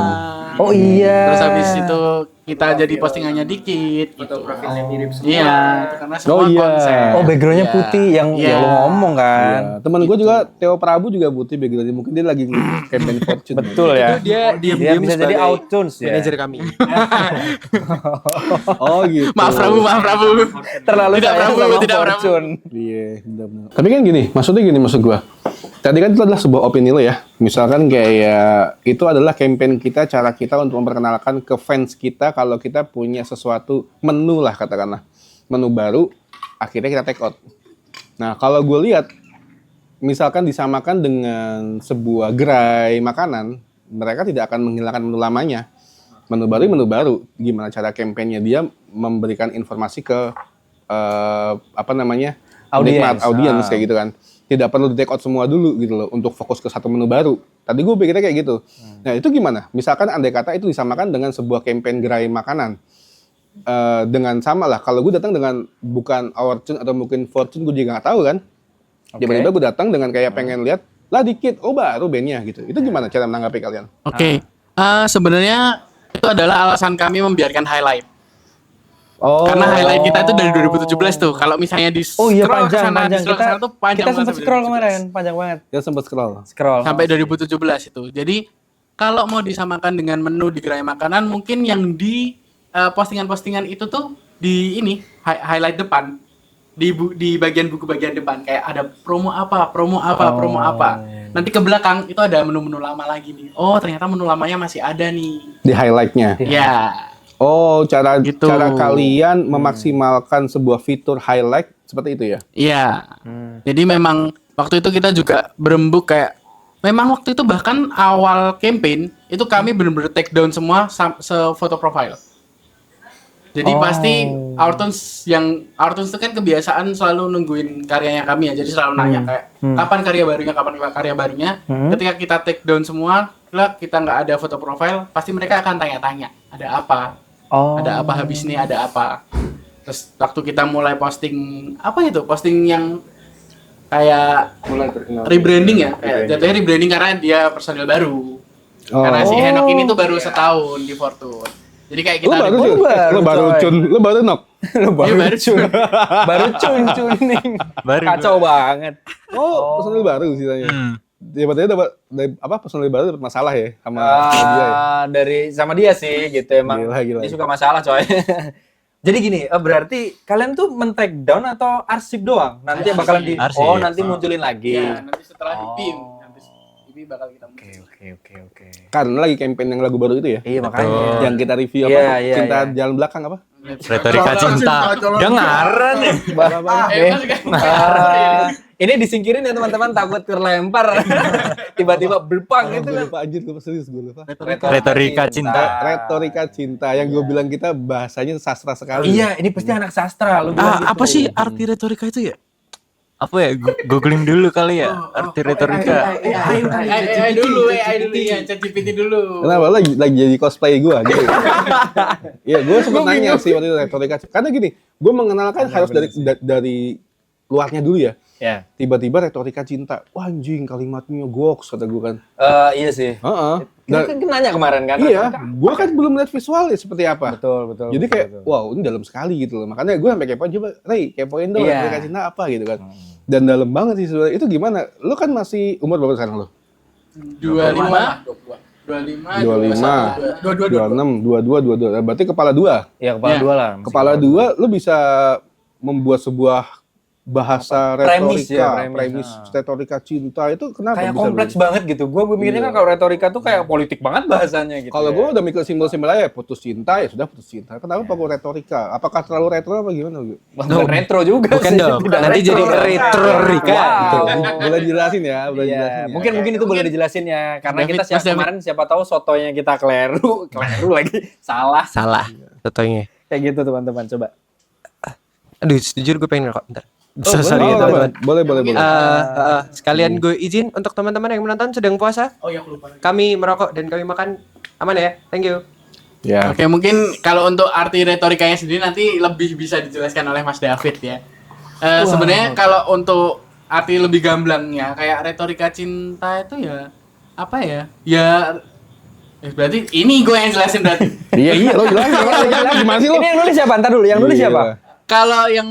Oh iya. Terus habis itu kita jadi postingannya dikit gitu. Profilnya mirip semua. Iya, itu karena semua Oh, iya. konsep. Oh backgroundnya Iya. putih yang Iya. lo ngomong kan. Ya, temen gue juga Theo Prabu juga putih backgroundnya, mungkin dia lagi campaign Fortune. Betul ya. Dia Dia diam-diam bisa jadi sebagai outtunes ya. manajer kami. Oh gitu. Maaf Prabu. Terlalu Tidak, sayang Prabu, sama tidak, Prabu. Fortune. Iya, benar-benar. Tapi kan gini, maksudnya gini maksud gua. Tadi kan itu adalah sebuah opini lo ya. Misalkan kayak itu adalah campaign kita, cara kita untuk memperkenalkan ke fans kita kalau kita punya sesuatu menu lah katakanlah. Menu baru, akhirnya kita take out. Nah, kalau gue lihat misalkan disamakan dengan sebuah gerai makanan, mereka tidak akan menghilangkan menu lamanya. Menu baru. Gimana cara kampanyenya dia memberikan informasi ke audiens kayak gitu kan. Tidak perlu di take out semua dulu gitu loh untuk fokus ke satu menu baru. Tadi gue pikirnya kayak gitu. Nah itu gimana? Misalkan andai kata itu disamakan dengan sebuah campaign gerai makanan. Dengan sama lah. Kalau gue datang dengan bukan Our Tune atau mungkin Fortune, gue juga nggak tahu kan. Tiba-tiba gue datang dengan kayak pengen lihat lah dikit, oh baru bandnya gitu. Itu gimana cara menanggapi kalian? Oke. Sebenarnya itu adalah alasan kami membiarkan highlight. Oh. Karena highlight kita itu dari 2017 tuh. Kalau misalnya di Oh iya scroll panjang. di scroll kesana tuh panjang Kita sempat banget scroll sampai kemarin, panjang banget. Dia sempat scroll. Scroll. sampai 2017 itu. Jadi kalau mau disamakan dengan menu di gerai makanan, mungkin yang di postingan-postingan itu tuh di ini highlight depan, di bagian buku bagian depan kayak ada promo apa. Nanti ke belakang itu ada menu-menu lama lagi nih. Oh ternyata menu lamanya masih ada nih. Di highlightnya. Ya. Oh, cara Gitu. kalian memaksimalkan sebuah fitur highlight seperti itu ya? Iya. Jadi memang waktu itu kita juga berembuk kayak memang waktu itu bahkan awal campaign itu kami benar-benar take down semua foto profile. Jadi pasti Our Tunes itu kan kebiasaan selalu nungguin karyanya kami ya. Jadi selalu nanya kayak kapan karya barunya. Ketika kita take down semua, kita nggak ada foto profile, pasti mereka akan tanya-tanya ada apa. Ada apa habis ini, ada apa. Terus waktu kita mulai posting apa itu? Posting yang kayak rebranding ya, kayak jatuhnya rebranding karena dia personil baru. Karena si Henok ini tuh baru setahun di Fortune. Jadi kayak kita Lu baru nok. baru Cuning. Baru. Kacau banget. Personil baru sih tanya. Tiba-tiba dapat personil baru dapat masalah ya sama dia ya. Sama dia sih gitu emang. Gila. Dia suka masalah coy. Jadi gini, berarti kalian tuh men-take down atau arsip doang? Nanti bakalan Arsip. nanti munculin lagi. ya nanti setelah di PIM, nanti ini bakal kita Oke. Karena lagi campaign yang lagu baru itu ya. Iya makanya. Yang kita review apa? Iya, Cinta iya. Jalan Belakang apa? Retorika cinta. Dengaran nih. Ini disingkirin ya teman-teman, takut terlempar. Tiba-tiba berpang itu kan. Lupa anjir, gue serius gue lupa. Retorika cinta. Retorika cinta yang gue bilang kita bahasanya sastra sekali. Iya, ini pasti anak sastra lu bilang gitu. Apa sih arti retorika itu ya? Apa ya? Googling dulu kali ya arti retorika. AI dulu ya, ChatGPT dulu. Kenapa lagi jadi cosplay gue gitu. Iya, gue sempet nanya sih waktu itu retorika. Karena gini, gue mengenalkan harus dari luarnya dulu ya. Ya. Tiba-tiba retorika cinta. Wah anjing kalimatnya goks kata gue kan. Iya sih. Heeh. Kita kan nanya kemarin kan. Iya, gue kan belum lihat visualnya seperti apa. Betul. Jadi kayak, wow ini dalam sekali gitu loh. Makanya gue sampai kepoin, coba Ray, kepoin dong Iya. retorika cinta apa gitu kan. Dan dalam banget sih sebenarnya. Itu gimana? Lu kan masih umur berapa sekarang lo? 25, 22. Berarti kepala dua. Ya kepala Iya. dua lah. Kepala dua, lu bisa membuat sebuah bahasa Premis retorika, ya, premis retorika cinta itu kenapa Kayak bisa kompleks begitu? banget gitu. Gue mikirnya kan kalau retorika tuh kayak politik banget bahasanya gitu. Kalau gue udah mikir simbol-simbol aja, putus cinta ya sudah putus cinta. Kenapa pakai retorika? Apakah terlalu retro apa gimana? bukan retro juga Bukan sih. dong. Tidak Nanti retro. jadi retorika. Wow. Boleh jelasin ya, boleh Iya, jelasin ya. mungkin itu boleh dijelasin ya, karena David, kita Mas David. kemarin siapa tahu sotonya kita keliru lagi, salah. Salah. Contohnya. Kayak gitu teman-teman, coba. Aduh, jujur gue pengen rokok. Bentar. boleh, Sorry ya teman-teman. boleh. Sekalian gue izin untuk teman-teman yang menonton sedang puasa. Oh ya, aku lupa. Kami merokok dan kami makan aman ya. Thank you. Ya. Oke, mungkin kalau untuk arti retorikanya sendiri nanti lebih bisa dijelaskan oleh Mas David ya. Sebenarnya kalau untuk arti lebih gamblangnya kayak retorika cinta itu ya apa ya? Ya berarti ini gue yang jelasin berarti. Iya, lo jelasin. Gimana sih lo? Ini yang nulis siapa? Ntar dulu, yang nulis Iya. siapa? Kalau yang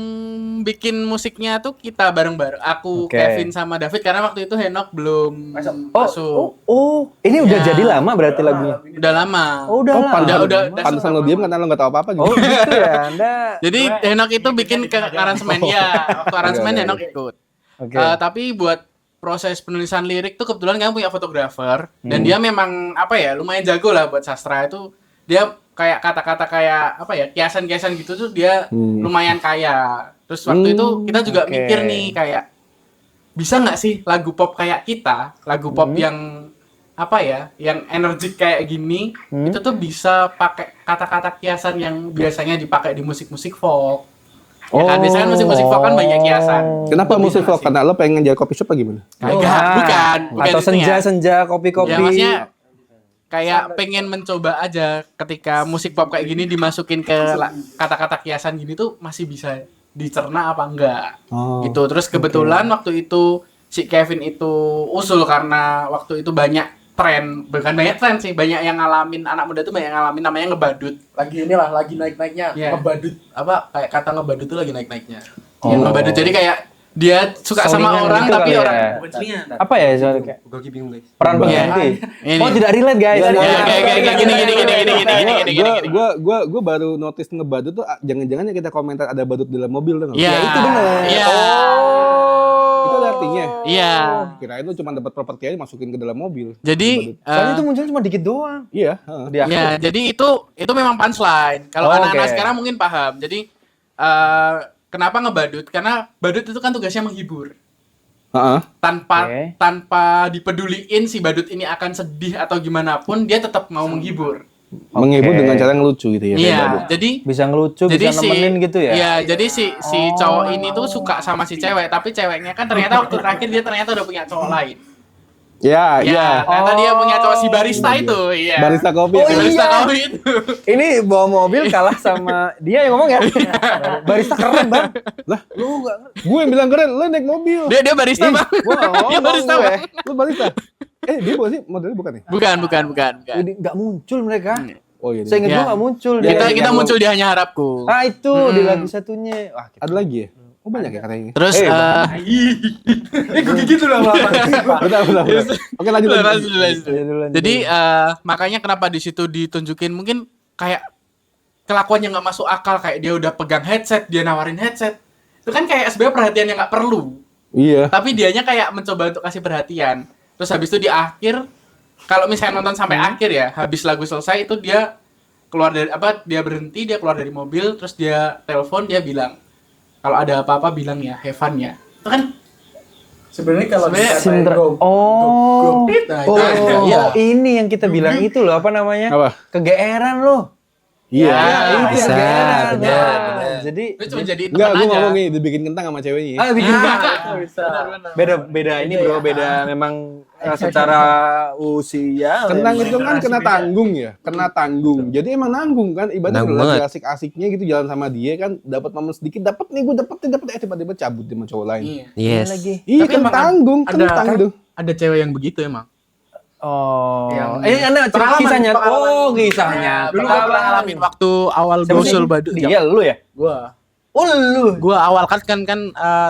bikin musiknya tuh kita bareng-bareng. Aku, Oke. Kevin sama David karena waktu itu Henok belum masuk. Ini udah Ya. jadi lama berarti lagunya. Udah lama. Oh, udah lama. udah Pantesan lo diem karena lo nggak tahu apa-apa gitu. Oh, gitu ya. Anda. Jadi Henok itu bikin ke aransemen ya. Waktu aransemen Oke. Henok ikut. Oke. Tapi buat proses penulisan lirik tuh kebetulan kami punya fotografer dan dia memang apa ya lumayan jago lah buat sastra itu. Dia kayak kata-kata kayak apa ya kiasan-kiasan gitu tuh dia lumayan kaya. Terus waktu itu kita juga Oke. mikir nih kayak bisa nggak sih lagu pop kayak kita, lagu pop yang apa ya, yang energik kayak gini, itu tuh bisa pakai kata-kata kiasan yang biasanya dipakai di musik-musik folk. Ya kan biasanya kan musik-musik folk kan banyak kiasan. Kenapa Itu musik bisa folk? nggak sih? Karena lo pengen jadi kopi shop apa gimana? Enggak, bukan Atau itunya. senja, kopi-kopi. Ya maksudnya kayak pengen mencoba aja ketika musik pop kayak gini dimasukin ke kata-kata kiasan gini tuh masih bisa dicerna apa enggak. Gitu. Terus kebetulan waktu itu si Kevin itu usul karena waktu itu banyak tren, bukan banyak tren sih, banyak yang ngalamin, anak muda tuh banyak yang ngalamin namanya ngebadut. Lagi naik-naiknya. Ngebadut. Apa kayak kata ngebadut tuh lagi naik-naiknya. Ya, ngebadut. Jadi kayak dia suka sama Soundingan orang gitu tapi kali orang ya. bukan selingan. Apa ya soalnya kayak Gue bingung guys. peran pengganti. Ini. Oh, tidak relate guys. Ya, kayak gini. Gue baru notice ngebadut tuh jangan-jangan yang kita komentar ada badut di dalam mobil tuh. Iya. Itu benar. Iya. Itu ada artinya. Iya. Kirain lu cuma dapat properti aja masukin ke dalam mobil. Jadi Soalnya itu munculnya cuma dikit doang. Iya, heeh. Di akhir. ya, jadi itu memang punchline. Kalau Oh, anak-anak oke. sekarang mungkin paham. Jadi kenapa ngebadut? Karena badut itu kan tugasnya menghibur. Heeh. Tanpa dipeduliin si badut ini akan sedih atau gimana pun dia tetap mau menghibur. Menghibur dengan cara ngelucu gitu ya. kayak Iya, badut. jadi Bisa ngelucu, jadi bisa nemenin gitu ya. Iya, jadi si cowok ini tuh suka sama si cewek, tapi ceweknya kan ternyata waktu terakhir dia ternyata udah punya cowok lain. Ya, Ya, ternyata dia punya cowok si barista itu. Iya. Barista kopi. Oh, ya. Barista iya. kopi itu. Ini bawa mobil kalah sama dia yang ngomong ya. Barista keren bang. Lah, gue yang bilang keren, lu naik mobil. Dia barista, Bang. Dia barista, gue. Bang. Lu barista. Dia bukan sih modelnya bukan nih? Bukan. Jadi nggak muncul mereka. Oh iya. Saya ingat Ya. gue nggak muncul. Kita muncul di Hanya Harapku. Ah itu di lagu satunya. Wah, Ada lagi ya? Oh banyak ya katanya ini. Terus gue gitu lah. Benar. Oke lanjut. Jadi makanya kenapa di situ ditunjukin mungkin kayak kelakuan yang nggak masuk akal, kayak dia udah pegang headset, dia nawarin headset. Itu kan kayak sebenarnya perhatian yang nggak perlu. Iya. Tapi dianya kayak mencoba untuk kasih perhatian. Terus habis itu di akhir, kalau misalnya nonton sampai akhir ya, habis lagu selesai itu dia keluar dari dia berhenti, dia keluar dari mobil, terus dia telepon, dia bilang kalau ada apa-apa bilang ya, have fun ya. Itu kan sebenarnya kalau Oh, iya. ini yang kita bilang itu loh, apa namanya? Apa? Kegeeran loh. Iya. Itu bisa, kegeeran. benar. Jadi Itu cuma jadi Enggak, teman gue aja. ngomong nih dibikin kentang sama ceweknya. bikin Bisa. beda ini bro, beda memang secara usia. Kentang memang. itu kan kena tanggung ya, kena tanggung. Jadi emang nanggung kan, ibaratnya Nanggung lagi banget. asik-asiknya gitu jalan sama dia kan, dapat momen sedikit, dapat tiba-tiba cabut dia sama cowok lain. Iya. Yes. Lagi. Iya Tapi kan emang tanggung, ada- kentang gitu. Ada cewek yang begitu emang. Oh. Yang- Anda cerita Pengalaman, kisahnya. pengalaman. Oh, kisahnya. Dulu gua pernah ngalamin waktu awal Siapa sih? Gosul Badut. Dia lu ya? Gua. Oh, lu. Gua awal kan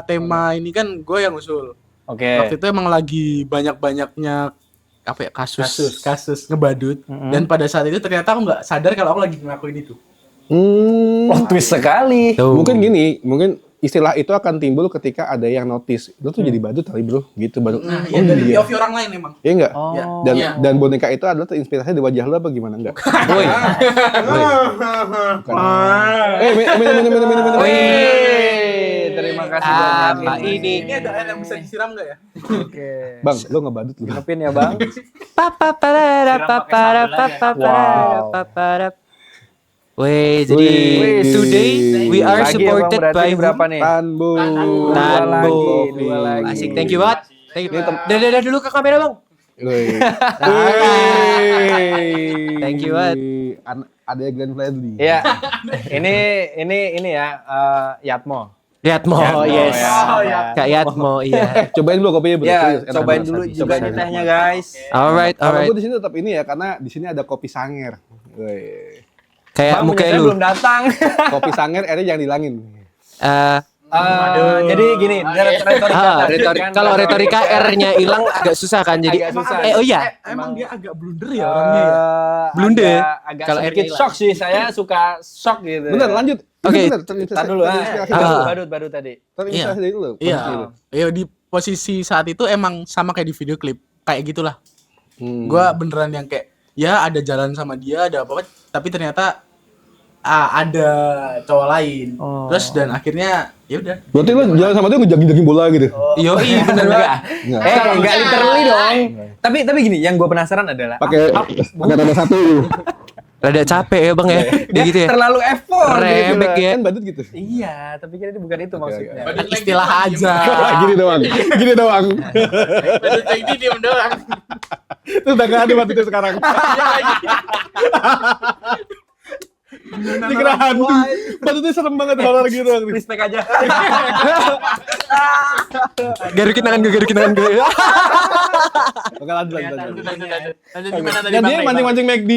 tema ini kan gue yang usul. Oke. Waktu itu emang lagi banyak-banyaknya apa ya kasus ngebadut, dan pada saat itu ternyata aku nggak sadar kalau aku lagi ngelakuin itu. Oh, twist sekali. Tuh. Mungkin gini, mungkin istilah itu akan timbul ketika ada yang notice. Lu tuh jadi badut kali bro, gitu baru. Nah, Oh dari iya. POV orang lain emang. Iya enggak? Oh. Dan Iya. dan boneka itu adalah terinspirasi di wajah lu apa gimana enggak? Woi. Minum. Wih, terima kasih banyak. Apa ini? Ini ada air yang bisa disiram nggak ya? Oke. Bang, lu ngebadut lu. Siapin ya, Bang. Weh, jadi Wih. today we are Lagi ya, Bang, supported berarti by ini berapa nih? Tanbu. Tanbo. Dua lagi. Asik, thank you banget. Thank you. Dadah dulu ke kamera bang. Wih. Thank you banget. Ada Glenn Fredly. Iya. Ini ya Yatmo. Yatmo, yes. Oh, ya. Kak Yatmo, iya. Cobain dulu kopinya bro. Ya, Serius, enak cobain banget. dulu Bisa, juga bisa. nih tehnya, guys. Alright, Kalau alright. gue di sini tetap ini ya, karena di sini ada kopi sanger. Wih. Kayak Bang, muka saya lu. belum datang. Kopi sanger, airnya jangan dihilangin. Jadi gini, retorika. Kalau retorika R-nya hilang agak susah kan jadi. Agak susah. Oh iya. Emang dia agak blunder ya orangnya ya. Blunder. Agak Kalau sedikit R-nya shock sih, saya suka shock gitu. Bener, lanjut. Oke. Bener, Tar dulu terinspirasi baru tadi. terinspirasi dari lu. Iya. Ya di posisi saat itu emang sama kayak di video klip. Kayak gitulah. Gua beneran yang kayak ya ada jalan sama dia, ada apa-apa, tapi ternyata ada cowok lain. Terus dan akhirnya ya udah. Berarti lu jalan sama dia ngejaging bola gitu. Yoi, bener banget. Enggak. Enggak literally dong. Tapi gini, yang gue penasaran adalah Pakai tambah satu. Rada capek ya bang ya. dia Kayak gitu ya. terlalu effort gitu Rebek loh. ya. Kan badut gitu. Iya, tapi kan ini bukan itu maksudnya. Istilah aja. Gini doang. Gini doang. Badut kayak ini diem doang. Terus udah gak ada badutnya sekarang. Dikira hantu. Badutnya serem banget horor gitu. Respect aja. Garukin tangan gue, garukin tangan gue. Oke lanjut. Lanjut gimana tadi Dan Bang dia Ray? mancing-mancing McD.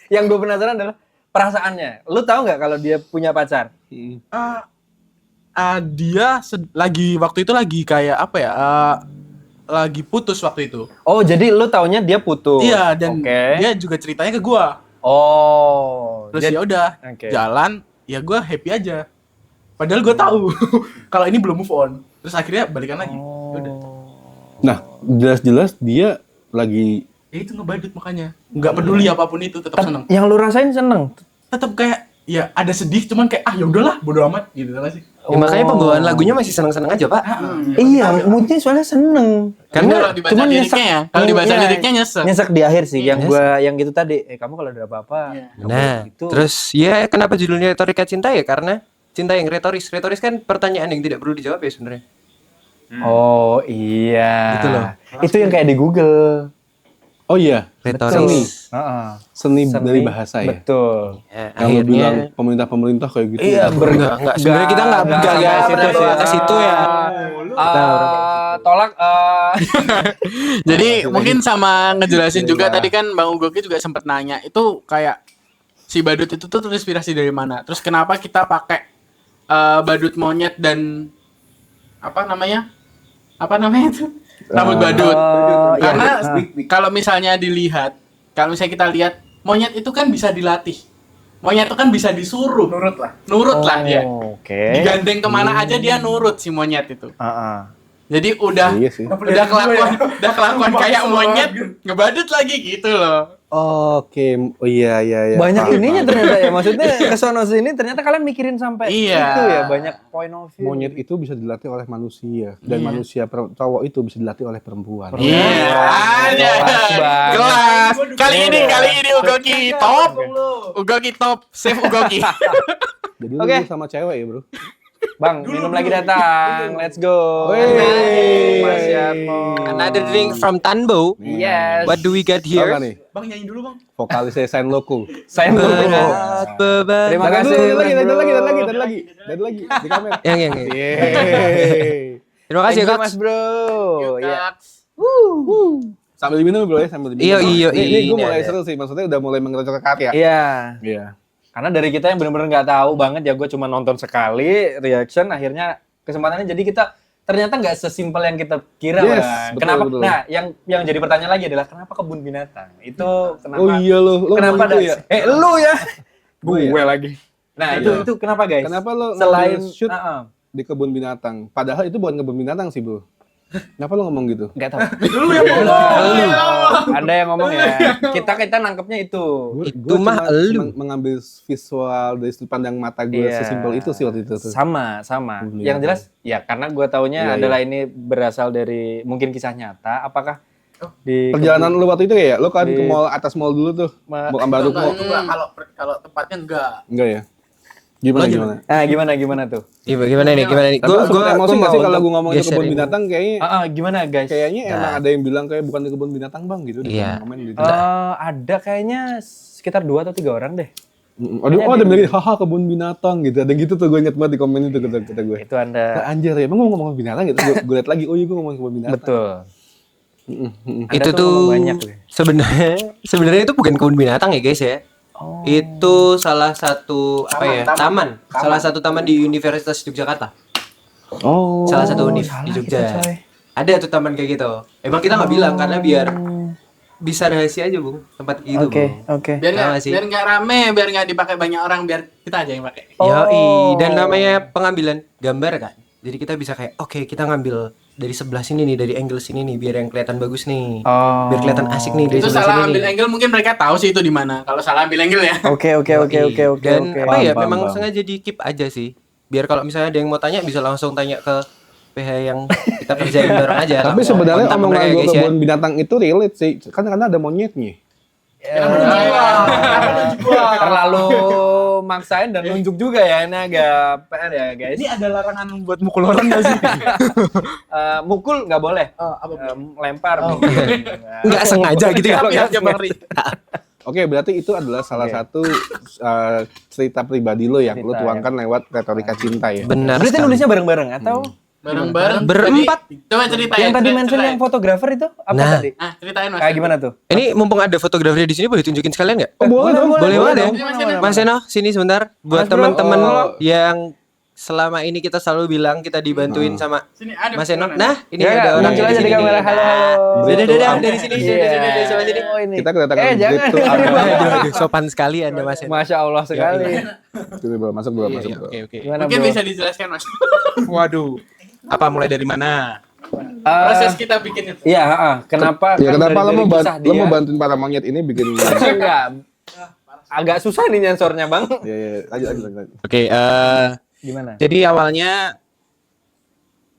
Yang gue penasaran adalah perasaannya. Lu tahu nggak kalau dia punya pacar? Dia lagi waktu itu lagi kayak apa ya? Lagi putus waktu itu. Oh, jadi lu taunya dia putus. Iya, dan Oke. dia juga ceritanya ke gua. Oh. Terus Dia- ya udah Oke. jalan, ya gua happy aja. Padahal gua tahu kalau ini belum move on. Terus akhirnya balikan lagi. Ya udah. Nah, jelas-jelas dia lagi Ya itu ngebadut makanya. Nggak peduli apapun itu tetap seneng. Yang lu rasain seneng. Tetap kayak ya ada sedih cuman kayak ya udahlah bodo amat gitu kan sih. Ya, makanya pembawaan lagunya masih seneng-seneng aja pak. Iya, moodnya soalnya seneng. Karena kalau dibaca cuman liriknya ya, kalau dibaca iya, liriknya nyesek. Nyesek di akhir sih. Yang Nyesek. gua yang gitu tadi. Kamu kalau ada apa-apa. kamu Nah, gitu. terus ya kenapa judulnya retorika cinta ya? Karena cinta yang retoris. Retoris kan pertanyaan yang tidak perlu dijawab ya sebenarnya. Oh iya. Gitu loh. Itu yang kayak di Google. Oh iya, Retoris. Heeh. seni dari bahasa ya. Betul. Ya, Yang lu bilang akhirnya pemerintah kayak gitu. Iya, enggak. Sebenarnya kita enggak sampai situ ke situ ya. Tolak Jadi mungkin sama ngejelasin juga tadi kan Bang Ugoki juga sempat nanya itu kayak si badut itu tuh terinspirasi dari mana? Terus kenapa kita pakai badut monyet dan apa namanya? Apa namanya itu? Rambut badut. Karena kalau misalnya dilihat, kalau misalnya kita lihat monyet itu kan bisa dilatih. Monyet itu kan bisa disuruh. Nurut lah dia. Oke. Digandeng kemana aja dia nurut si monyet itu. Heeh. Jadi udah Iya sih. udah kelakuan kayak monyet ngebadut lagi gitu loh. Oke, oh iya. Banyak Paham, ininya paham. ternyata ya. Maksudnya kesono sini ternyata kalian mikirin sampai Iya. itu ya, banyak point of view. Monyet itu bisa dilatih oleh manusia dan manusia cowok itu bisa dilatih oleh perempuan. Iya, ada. banget. Kelas. Kali ini Ugoki top. Ugoki top. Save Ugoki. Jadi Oke. lu sama cewek ya, Bro? Bang, minum lagi datang. Let's go. Wey. Mas Yatmo. Another drink from Tanbo. Yes. What do we got Tahu nggak here? nih? Bang nyanyi dulu, Bang. Vokalisnya Saint Loco. Saya Berat beban. Terima Dan kasih. lagi di kamera. Yang. Yeay. Terima kasih Thank you, Kak. Mas Bro. Ya. Sambil diminum bro ya, sambil diminum. Iya. Ini gue Ini mulai ada. seru sih, maksudnya udah mulai mengerucut ke karya. Iya. Iya. Karena dari kita yang benar-benar nggak tahu banget ya, gue cuma nonton sekali reaction, akhirnya kesempatannya jadi kita ternyata nggak sesimpel yang kita kira, Yes, Bang. betul, Kenapa? betul. Nah, yang jadi pertanyaan lagi adalah kenapa kebun binatang? Itu kenapa? Oh iya lo kenapa ngomong itu ya? lu ya? Gue ya? lagi. Nah, itu kenapa guys? Kenapa lo selain ngambil shoot Heeh. di kebun binatang? Padahal itu bukan kebun binatang sih bro. Kenapa lo ngomong gitu? nggak tahu. Lu yang ngomong. Anda yang ngomong ya. Kita nangkepnya itu. Itu mah elu. Mengambil visual dari sudut pandang mata gue Iya. sesimpel itu sih waktu itu tuh. Sama. Bun Yang binatang. jelas ya karena gue taunya Iya, adalah ini berasal dari mungkin kisah nyata. Apakah di Perjalanan lu waktu itu ya, lo kan Di- ke mall atas mall dulu tuh, mau Ambaruk Mall. Kalau tempatnya enggak. Enggak ya? Gimana? Nah, gimana tuh? Gimana nih? Tapi lu sempet emosi nggak sih kalau gue ngomong itu geser kebun ini. binatang kayaknya Gimana guys? kayaknya emang ada yang bilang kayak bukan di kebun binatang bang gitu di Iya. komen gitu. Ada kayaknya sekitar 2 atau 3 orang deh. Ada yang bilang haha kebun binatang gitu. Ada gitu tuh gue inget banget di komen itu kata gue. Itu Anda Nah, anjir ya, emang gue ngomong binatang gitu. Gue liat lagi, oh iya gue ngomong kebun binatang. betul. Anda Itu tuh tuh ngomong banyak loh. sebenarnya itu bukan kebun binatang ya guys ya. Oh. Itu salah satu taman. Salah satu taman di Universitas Yogyakarta. Oh. Salah satu univ salah di kita, Jogja. coy. Ada tuh taman kayak gitu. Emang kita nggak bilang karena biar bisa rahasia aja bung tempat itu bung. Oke. Biar Sama sih. nggak rame, biar nggak dipakai banyak orang, biar kita aja yang pakai. Yoi. Dan namanya pengambilan gambar kan. Jadi kita bisa kayak oke kita ngambil dari sebelah sini nih, dari angle sini nih biar yang kelihatan bagus nih. Oh. Biar kelihatan asik nih dari Itu sebelah salah sini ambil nih. angle, mungkin mereka tahu sih itu di mana. Kalau salah ambil angle ya. Oke. Yoi. Dan apa ya Paham, memang paham. sengaja di keep aja sih. Biar kalau misalnya ada yang mau tanya bisa langsung tanya ke PH yang kita kerjain bareng aja. Tapi Langsung sebenarnya kontak omongan mereka, gue guys, ya. kebun binatang itu relate sih. Kan karena ada monyetnya. Terlalu maksain dan nunjuk juga ya, ini agak PR ya guys. Ini ada larangan buat mukul orang nggak sih? Mukul nggak boleh. Lempar mungkin. Nggak sengaja gitu ya. Kalau nggak sengaja. Oke, berarti itu adalah salah satu cerita pribadi lo yang lo Cerita, tuangkan lewat retorika cinta ya. Benar. Berarti sekali. nulisnya bareng-bareng atau Bareng-bareng. Berempat. Tadi- Coba ceritain. yang tadi mention ceritain. yang fotografer itu apa Nah. tadi? Ah, ceritain Mas. Kayak gimana tuh? Ini mumpung ada fotografernya di sini boleh tunjukin sekalian nggak? Oh, boleh dong. Boleh banget ya. dong. Mas Eno, sini sebentar. Buat Mas Bro. teman-teman Oh. yang selama ini kita selalu bilang kita dibantuin sama Sini ada. Mas Eno. mana? Nah, ini Ya, ada orang muncul di aja sini di kamera. nih. Halo, halo. Dadah, Betul. dadah, dari sini, Iya. dari sini. Oh, ini. Kita kedatangan jangan. Betul. Aduh, sopan sekali Anda Mas Eno. Masya Allah sekali. Gitu, bro. Masuk bro, masuk bro. Oke. Gimana, Mungkin Bro? bisa dijelaskan Mas. Waduh. Apa mulai dari mana? Proses kita bikin itu. Iya, kenapa? Ya kan kenapa lo dari mau kisah lo mau dia- bantuin para monyet ini bikin Enggak. Agak susah nih nyensornya, Bang. ya, lanjut. Oke, Gimana? jadi awalnya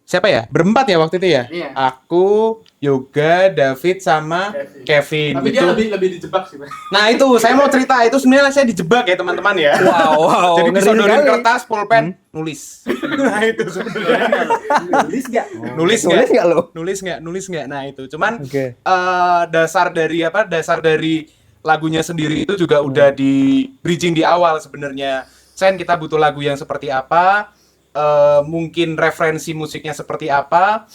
siapa ya? Berempat ya waktu itu ya? Iya. Aku, Yoga, David sama Kevin. Tapi dia lebih dijebak sih, Bang. Nah itu saya mau cerita, itu sebenarnya saya dijebak ya teman-teman ya. Wow, Jadi ngeri disodorin sekali. kertas, pulpen, nulis. Nah itu sebenarnya. Nulis nggak? Nulis nggak lo? Nulis nggak? Nah itu. Cuman Oke. dasar dari lagunya sendiri itu juga udah di bridging di awal sebenarnya. Sen, kita butuh lagu yang seperti apa? Mungkin referensi musiknya seperti apa?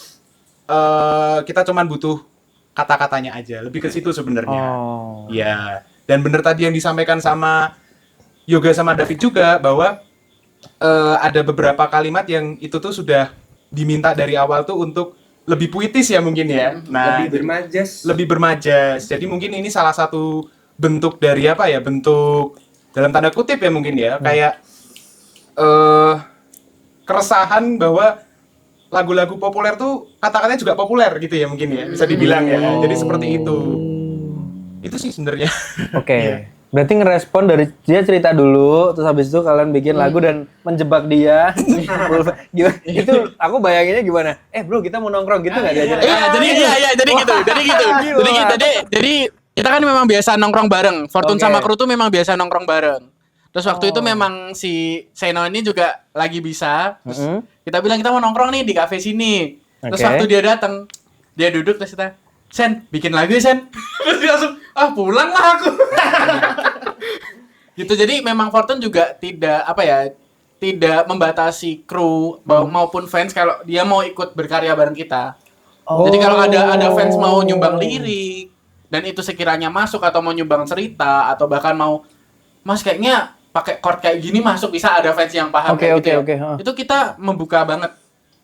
Kita cuman butuh kata-katanya aja. Lebih ke situ sebenarnya. Oh. Ya, dan bener tadi yang disampaikan sama Yoga sama David juga bahwa ada beberapa kalimat yang itu tuh sudah diminta dari awal tuh untuk lebih puitis ya mungkin ya. Nah, lebih bermajas. Jadi mungkin ini salah satu bentuk dari apa ya? Bentuk dalam tanda kutip ya mungkin ya, kayak keresahan bahwa lagu-lagu populer tuh kata-katanya juga populer gitu ya mungkin ya, bisa dibilang ya. Jadi seperti itu. Itu sih sebenarnya. Oke. Berarti ngerespon dari dia cerita dulu, terus habis itu kalian bikin lagu dan menjebak dia. Gimana? Itu aku bayanginnya gimana? Bro, kita mau nongkrong gitu nggak diajarin? Jadi kita kan memang biasa nongkrong bareng. Fortune Oke. sama kru tuh memang biasa nongkrong bareng. Terus waktu itu memang si Seno ini juga lagi bisa. Terus kita bilang kita mau nongkrong nih di kafe sini. Terus Oke. waktu dia datang, dia duduk terus kita, Sen, bikin lagu ya, Sen. Terus dia langsung, pulang lah aku. Gitu, jadi memang Fortune juga tidak membatasi kru maupun fans kalau dia mau ikut berkarya bareng kita. Jadi kalau ada fans mau nyumbang lirik dan itu sekiranya masuk atau mau nyumbang cerita atau bahkan mau, Mas kayaknya pakai chord kayak gini masuk, bisa ada fans yang paham Oke, kayak oke, gitu ya. oke, Itu kita membuka banget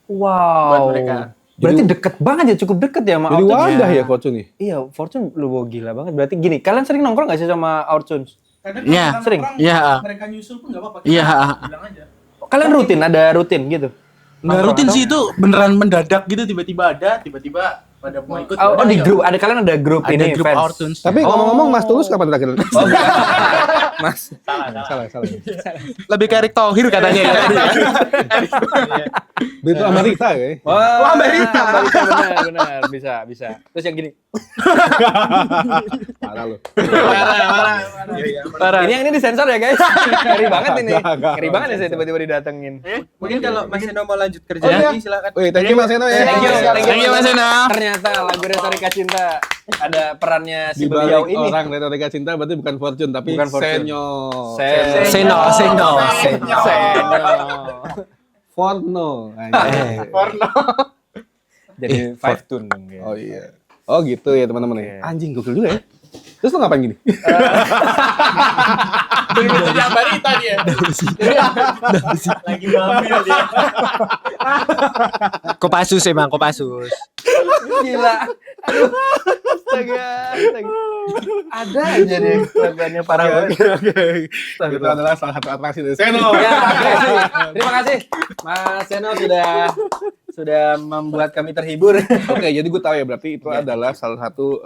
Wow. buat mereka. Berarti deket banget ya, cukup deket ya sama Jadi Outtunes. wadah ya Fortune nih. Iya, Fortune lu gila banget. Berarti gini, kalian sering nongkrong gak sih sama Outtunes? Iya, Sering? Iya. Mereka nyusul pun nggak apa-apa. Iya. Bilang aja. Kalian ada rutin gitu? Nggak rutin sih, itu beneran mendadak gitu, tiba-tiba pada mau ikut. Oh, di grup, kalian ada grup Ada ini grup fans. Outtunes. Tapi ngomong-ngomong Mas Tulus kapan terakhir? Mas. Salah. Lebih ke Erick Thohir katanya ya. Itu Amerika ya. Oh, Amerika. Benar. Bisa. Terus yang gini. Parah lu. Parah. Ini yang ini disensor ya, guys. Ngeri banget ini. Enggak. Ngeri banget ya saya tiba-tiba didatengin. Mungkin kalau Mas Eno mau lanjut kerja Oh, iya. lagi silakan. Wih, thank you Mas Eno ya. Thank you, Mas Eno. Ternyata lagu Retorika Cinta ada perannya si Di beliau balik ini. orang Retorika Cinta berarti bukan Fortune tapi Bukan Fortune. Senyo. Seno. Forno. Jadi five tune dong ya. Oh iya. Oh gitu ya teman-teman ya. Anjing gokil juga ya. Terus lo ngapain gini? Jadi Ambarita dia. Lagi ngambil dia. Kopassus emang Kopassus. Gila. Aduh. Astaga. Ada aja deh kelakuannya parah banget. Itu adalah salah satu atraksi dari Seno. Ya, terima kasih Mas Seno sudah membuat kami terhibur. Oke, jadi gue tahu ya berarti itu adalah salah satu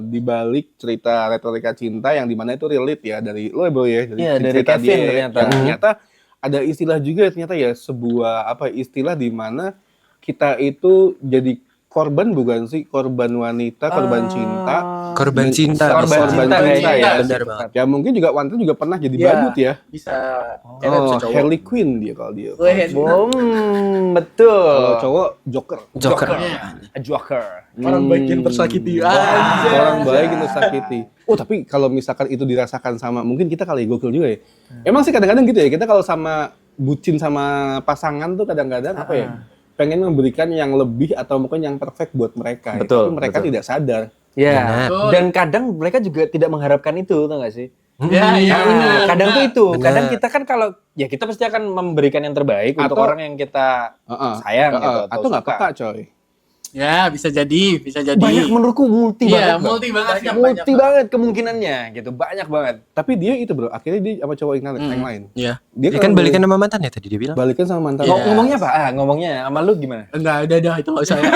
di balik cerita Retorika Cinta yang dimana itu relate ya dari lo ya bro ya. Iya, dari cerita Kevin dia ya. ternyata. Dan ternyata ada istilah juga ternyata ya sebuah istilah di mana kita itu jadi korban bukan sih, korban wanita, korban cinta. Korban cinta. Korban cinta kayaknya ya. Benar banget. Ya mungkin juga wanita juga pernah jadi Iya. badut ya. Bisa. Oh, Harley Quinn dia kalau dia. Betul. Kalau cowok Joker. Joker. Joker. Orang baik yang tersakiti. Orang baik itu sakiti. Oh tapi kalau misalkan itu dirasakan sama, mungkin kita kali gokil juga ya. Emang sih kadang-kadang gitu ya, kita kalau sama bucin sama pasangan tuh kadang-kadang apa ya, pengen memberikan yang lebih atau mungkin yang perfect buat mereka. Betul, Tapi mereka tidak sadar. Ya. Dan kadang mereka juga tidak mengharapkan itu, tau gak sih? Iya. Kadang tuh itu, Benar. kadang kita kan kalau ya kita pasti akan memberikan yang terbaik untuk Atau- orang yang kita sayang gitu Atau nggak suka. peka coy. Ya, bisa jadi. Banyak menurutku multi Iya, banget. Bang. multi banget. Multi banget kemungkinannya gitu, banyak banget. Tapi dia itu bro, akhirnya dia sama cowok yang lain. Iya. Dia Dia kan balikan sama mantan ya tadi dia bilang. balikan sama mantan. Iya. Ngomongnya apa? Ngomongnya sama lu gimana? Enggak, udah itu enggak usah ya.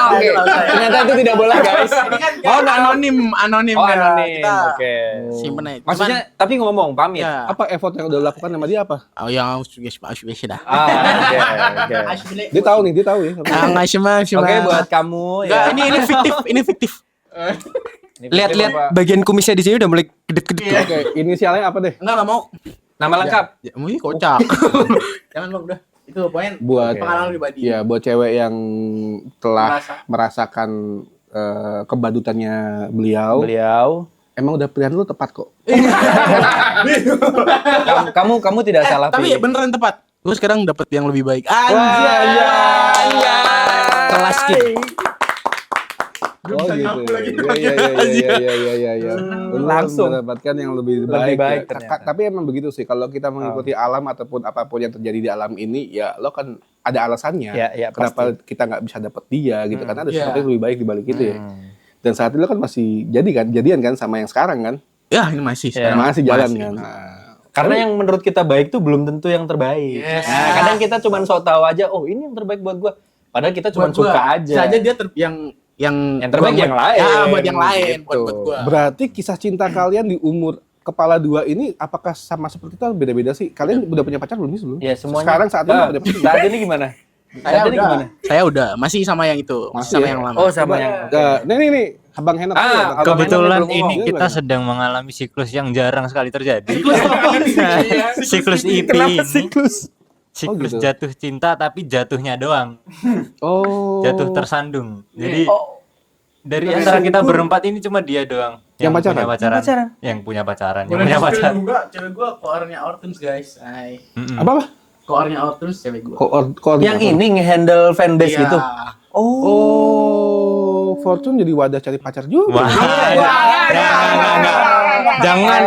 Oke. Ternyata itu tidak boleh guys. Ini kan anonim Oh kan. anonim. Kita Oke. simpen aja. Maksudnya tapi ngomong pamit. Ya. Apa effort yang udah lakukan sama dia apa? Oh, yang biasa dah. Oke. Dia tahu nih, dia tahu ya. Enggak cuma. Oke buat kamu Enggak, ya. ini fiktif. Lihat-lihat bagian kumisnya di sini udah mulai kedip-kedip tuh. Oke, inisialnya apa deh? Enggak mau. Nama lengkap. Ya, mungkin kocak. Jangan Bang, udah. Itu poin Buat pengalaman pribadi. ya buat cewek yang telah Merasa. merasakan kebadutannya beliau. Emang udah pilihan lu tepat kok. Kamu tidak salah Tapi pilih. beneran tepat. Gue sekarang dapat yang lebih baik. Kelas skip. Oh gitu. Iya. Langsung. Mendapatkan yang lebih Lebih baik. baik Ya. ternyata. Tapi emang begitu sih. Kalau kita mengikuti alam ataupun apapun yang terjadi di alam ini, ya lo kan ada alasannya. Ya, Kenapa kita nggak bisa dapet dia gitu? Karena ada Iya. sesuatu yang lebih baik di balik itu ya. Dan saat itu lo kan masih jadian kan sama yang sekarang kan? Ya, ini masih Ya. sekarang. Masih jalan kan? Karena yang menurut kita baik tuh belum tentu yang terbaik. Yes. Nah, kadang kita cuma sok tahu aja, oh ini yang terbaik buat gua. Padahal kita cuma Buat gua. suka aja. Saja dia yang terbaik yang lain. Ya, buat yang lain, Gitu. buat gua. Berarti kisah cinta kalian di umur kepala dua ini apakah sama seperti itu atau beda-beda sih? Kalian udah punya pacar belum sih sebelum? Ya semuanya. Sekarang saat ini udah punya pacar. Saat ini gimana? Saya Saat ini udah. gimana? Saya udah, masih sama yang itu, masih Masih sama ya? yang lama. Oh sama yang. Nih, Abang Henok. Ah, dulu, Abang. Abang Kebetulan Henok belum ini ngomong. kita sedang mengalami siklus yang jarang sekali terjadi. Siklus IP Kenapa ini. siklus? Siklus gitu. jatuh cinta tapi jatuhnya doang. Oh. Jatuh tersandung. Jadi Oh, dari antara kita berempat ini cuma dia doang Yang pacaran? punya pacaran. Yang pacaran? Yang punya pacaran. Yang Boleh punya di-spill pacaran. juga, cewek gua koornya Ortuns guys. Hai. Apa? Koornya Ortuns cewek gua. yang ini ngehandle fanbase Iya. gitu. Oh, Fortune jadi wadah cari pacar juga. Wah. Jangan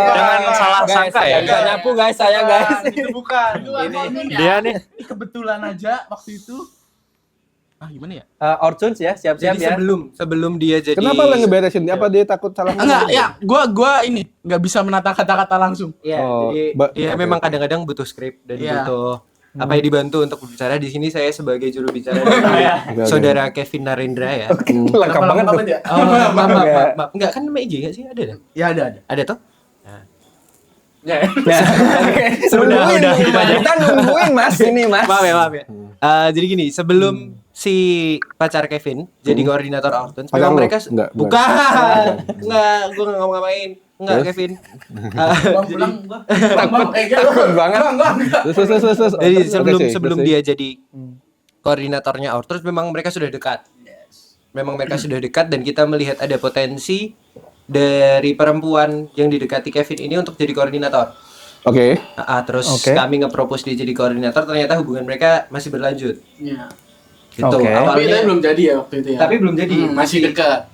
salah Guys, sangka ya. bisa nyapu guys saya guys. Itu bukan. Ini Dia nih. kebetulan aja waktu itu. Gimana ya? Ortuns ya, siap-siap Jadi ya. sebelum dia jadi Kenapa lo ngeberesin? Apa dia takut salah ngomong? Enggak, ya, gua ini nggak bisa menata kata-kata langsung. Iya, Oh, jadi oke. memang kadang-kadang butuh skrip dan Iya. butuh apa ya dibantu untuk berbicara di sini saya sebagai juru bicara Oke, dari oke. saudara Kevin Narendra ya. Lengkap banget tuh. ya? Oh, maaf. Enggak kan nama IG enggak sih? Ada dah. Ya ada. Ada toh? Nah, oke. Udah. Kita nungguin Mas ini Mas. Maaf ya. Jadi gini, sebelum si pacar Kevin jadi koordinator Ortuns, Pacar memang lo? mereka Enggak, bukan. Enggak, gua enggak ngapa-ngapain. Enggak, Terus? Kevin. Bang pulang gua. Takut banget. Terus. Jadi Oke, sebelum terus. dia jadi koordinatornya Ortuns, memang mereka sudah dekat. Memang mereka sudah dekat dan kita melihat ada potensi dari perempuan yang didekati Kevin ini untuk jadi koordinator. Oke. Terus Oke. kami nge-propose dia jadi koordinator, ternyata hubungan mereka masih berlanjut. Iya. Gitu. Oke. Tapi Awalnya belum jadi ya waktu itu ya. tapi belum jadi. Masih dekat.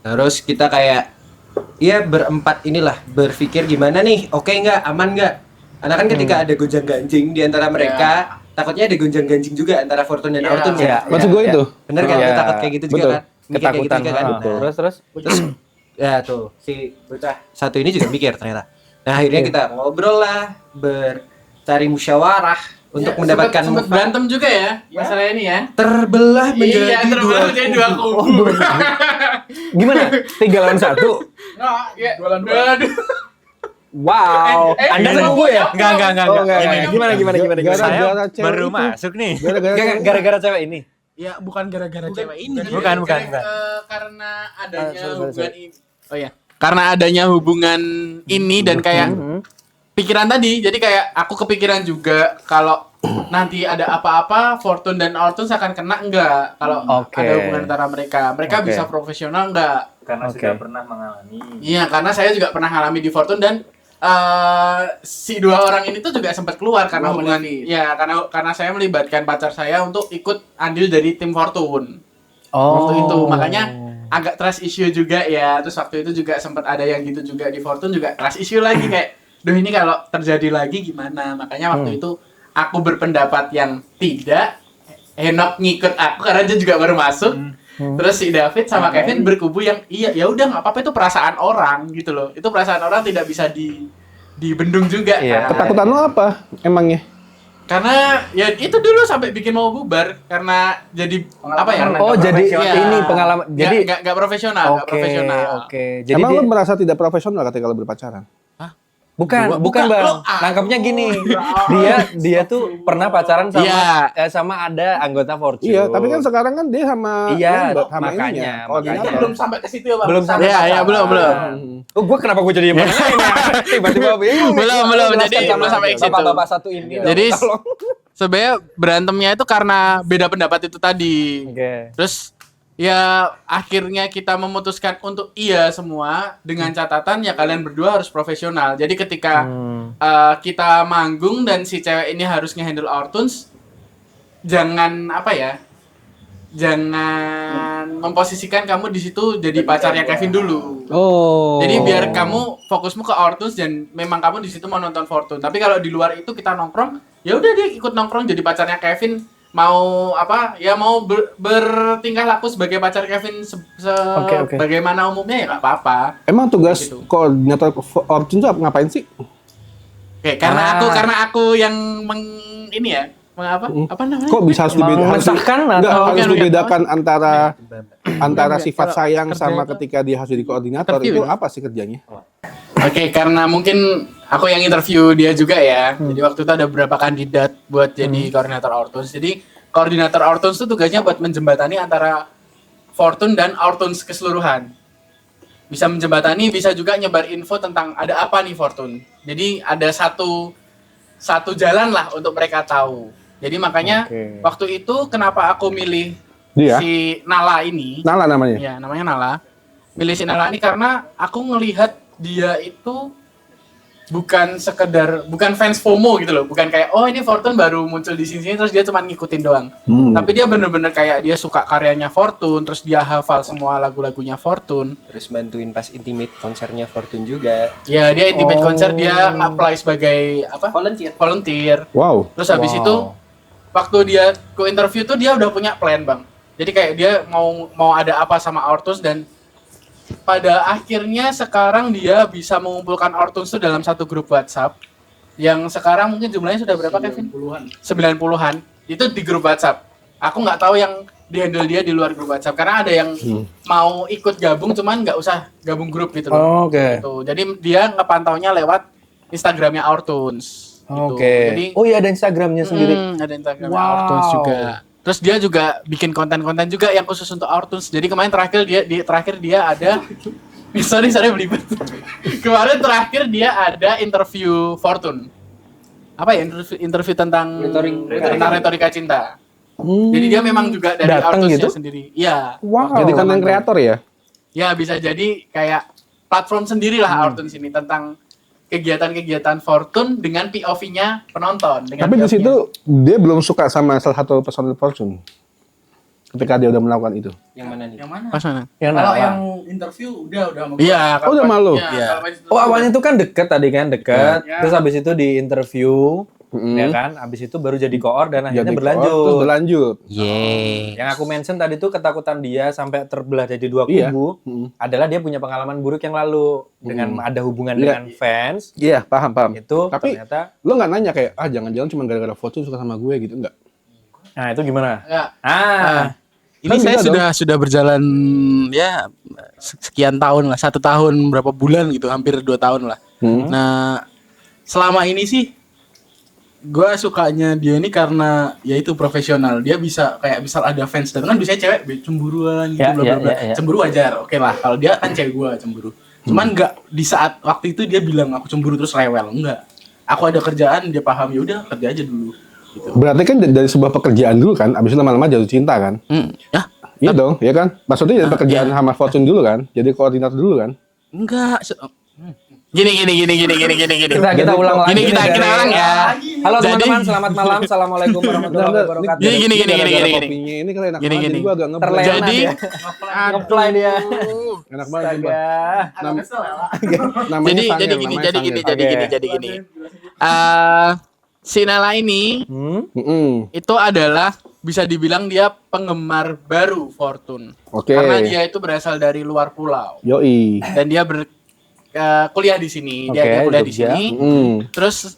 Terus kita kayak ya berempat inilah berpikir gimana nih, oke nggak, aman nggak? Karena kan ketika ada gonjang-ganjing di antara mereka, takutnya ada gonjang-ganjing juga antara Fortune dan Iya. Ortuns Iya. ya. Maksud gue itu. Bener kan? Iya. Lu takut kayak gitu juga Betul. kan? Mikir kayak gitu Ketakutan. juga kan? Nah, Terus. Terus ya tuh si bocah satu ini juga mikir ternyata. Nah akhirnya kita ngobrol lah, bercari musyawarah untuk mendapatkan sempat berantem juga ya masalah ini ya. terbelah menjadi Iya, terbelah dua menjadi dua kubu. Gimana? 3 lawan 1? Nah, ya, dua. Wow. Anda nunggu ya? Enggak. Oh, enggak. Gimana? Gara-gara Saya cewek baru itu. masuk nih. Gara-gara cewek ini. Ya, bukan gara-gara cewek ini. Bukan. Karena adanya hubungan ini. Oh ya. Karena adanya hubungan ini dan kayak pikiran tadi. Jadi kayak aku kepikiran juga kalau nanti ada apa-apa Fortune dan Ortuns akan kena enggak kalau Oke. ada hubungan antara mereka. Mereka Oke. bisa profesional enggak? Karena Oke. sudah pernah mengalami. Iya, karena saya juga pernah ngalami di Fortune dan si dua orang ini tuh juga sempat keluar karena hubungan ya karena saya melibatkan pacar saya untuk ikut andil dari tim Fortune. Waktu itu makanya agak trust issue juga ya. Terus waktu itu juga sempat ada yang gitu juga di Fortune juga trust issue lagi kayak duh ini kalau terjadi lagi gimana. Makanya waktu itu aku berpendapat yang tidak Enoch ngikut aku karena dia juga baru masuk. Terus si David sama Kevin berkubu yang iya ya udah nggak apa-apa, itu perasaan orang gitu loh. Itu perasaan orang tidak bisa dibendung juga. Iya. Kan. Ketakutan lo apa emangnya? Karena ya itu dulu sampai bikin mau bubar karena jadi apa ya? Oh, jadi Iya. ini pengalaman. Jadi nggak profesional, nggak profesional. Oke. Jadi Emang dia, lo merasa tidak profesional ketika lo berpacaran? bukan bukan, Bang. lo- Nangkapnya gini. Dia tuh pernah pacaran sama Iya. sama ada anggota Fortune. Iya, tapi kan sekarang kan dia sama Iya, member, sama makanya, ininya, makanya. koordinator. Belum sampai ke situ ya, Bang. Belum sampai Ya, pacaran. belum. Oh, gue kenapa gue jadi yang menanyain ya? Tiba-tiba bingung. nih. Belum. Jelaskan Jadi sama belum sampai ke situ. Bapak-bapak satu ini. dong, Jadi tolong. sebenarnya berantemnya itu karena beda pendapat itu tadi. Oke. Terus ya akhirnya kita memutuskan untuk iya semua dengan catatan ya kalian berdua harus profesional. Jadi ketika kita manggung dan si cewek ini harus ngehandle our tunes, jangan apa ya? Jangan memposisikan kamu di situ jadi pacarnya Kevin dulu. Oh. Jadi biar kamu fokusmu ke our tunes dan memang kamu di situ mau nonton Fortune. Tapi kalau di luar itu kita nongkrong, ya udah dia ikut nongkrong jadi pacarnya Kevin. Mau apa? Ya mau bertingkah laku sebagai pacar Kevin Oke. bagaimana umumnya ya nggak apa-apa. Emang tugas Gitu. koordinator Fortune itu ngapain sih? Oke, karena aku yang ini ya, apa namanya? Kok bisa harus Mengesahkan atau- harus Bukan. dibedakan antara sifat sayang sama ketika dia harus jadi koordinator Interview itu ya? apa sih kerjanya? Oke, karena mungkin aku yang interview dia juga ya. Jadi waktu itu ada beberapa kandidat buat jadi koordinator Ortuns. Jadi koordinator Ortuns itu tugasnya buat menjembatani antara Fortune dan Ortuns keseluruhan. Bisa menjembatani, bisa juga nyebar info tentang ada apa nih Fortune. Jadi ada satu jalan lah untuk mereka tahu. Jadi makanya Oke. waktu itu kenapa aku milih Dia? si Nala ini. Nala namanya. Ya, namanya Nala. Milih si Nala ini karena aku ngelihat dia itu bukan fans FOMO gitu loh. Bukan kayak, oh ini Fortune baru muncul di sini terus dia cuma ngikutin doang. Tapi dia bener-bener kayak dia suka karyanya Fortune, terus dia hafal semua lagu-lagunya Fortune. Terus bantuin pas intimate konsernya Fortune juga. Ya, dia intimate konser, dia apply sebagai apa? Volunteer. Wow. Terus habis itu waktu dia ku interview tuh dia udah punya plan, Bang. Jadi kayak dia mau ada apa sama Ortuns dan pada akhirnya sekarang dia bisa mengumpulkan Ortuns itu dalam satu grup WhatsApp yang sekarang mungkin jumlahnya sudah berapa Kevin? 90-an. Itu di grup WhatsApp. Aku nggak tahu yang di-handle dia di luar grup WhatsApp karena ada yang mau ikut gabung cuman nggak usah gabung grup gitu loh. Oke. Gitu. Jadi dia ngepantaunya lewat Instagramnya Ortuns. Gitu. Oke. Jadi Oh iya, ada Instagramnya sendiri. ada Instagram Wow. Ortuns juga. Terus dia juga bikin konten-konten juga yang khusus untuk Ortuns. Jadi kemarin terakhir dia ada sorry belibet. Kemarin terakhir dia ada interview Fortune. Apa ya interview tentang retorika cinta. Jadi dia memang juga dari Datang Ortunsnya gitu? sendiri. Iya. Wow. Jadi konten kreator ya? Ya bisa jadi kayak platform sendiri lah Ortuns ini tentang kegiatan-kegiatan Fortune dengan POV-nya penonton. Dengan Tapi di POV-nya. situ dia belum suka sama salah satu personil Fortune. Ketika dia udah melakukan itu. Yang mana nih? Yang mana? Pas mana? Yang Kalau Nala. yang interview udah sama gua. Iya. Oh, udah malu? Iya. Oh, awalnya itu kan deket tadi kan, deket. Ya. Terus habis itu di interview, ya kan? Habis itu baru jadi koor dan akhirnya Jadi berlanjut. terus berlanjut. Yang aku mention tadi tuh ketakutan dia sampai terbelah jadi dua Iya. kubu adalah dia punya pengalaman buruk yang lalu dengan ada hubungan Iya. dengan fans. Iya, paham. Itu Tapi ternyata lo nggak nanya kayak, jangan-jangan cuma gara-gara Fortune suka sama gue gitu, enggak? nah itu gimana? Enggak. Ah, Ini Kan saya bisa sudah berjalan ya sekian tahun lah, 1 tahun berapa bulan gitu, hampir 2 tahun lah. Nah, selama ini sih gue sukanya dia ini karena ya itu profesional. Dia bisa kayak misal ada fans datang kan biasanya cewek cemburuan gitu Ya, bla bla ya, bla. ya, ya. Cemburu wajar, oke lah. Kalau dia kan cewek gue cemburu. Cuman enggak di saat waktu itu dia bilang aku cemburu terus rewel, enggak. Aku ada kerjaan, dia paham ya udah kerja aja dulu gitu. Berarti kan dari sebuah pekerjaan dulu kan, abis itu lama-lama jatuh cinta kan? Ya, Iya dong, ya kan? Maksudnya jadi pekerjaan sama Fortune dulu kan? Jadi koordinator dulu kan? enggak. Gini. kita ulang lagi. Gini, nih kita dari- ulang ya. Halo Jadi- teman-teman, selamat malam. Assalamualaikum warahmatullahi wabarakatuh. Gini. Gara-gara kopinya ini kan enak Gini. banget, jadi gue agak ngeblank. Terlena Jadi- dia. Ngeplay dia. Enak banget coba. Astaga. Namanya Jadi Sangel, gini. namanya Sangel. Oke. Si Nala ini Hmm? Mm-mm. itu adalah bisa dibilang dia penggemar baru Fortune. Oke. Karena dia itu berasal dari luar pulau Yoi. dan dia kuliah di sini. Dia Oke, kuliah di Jogja. sini. Terus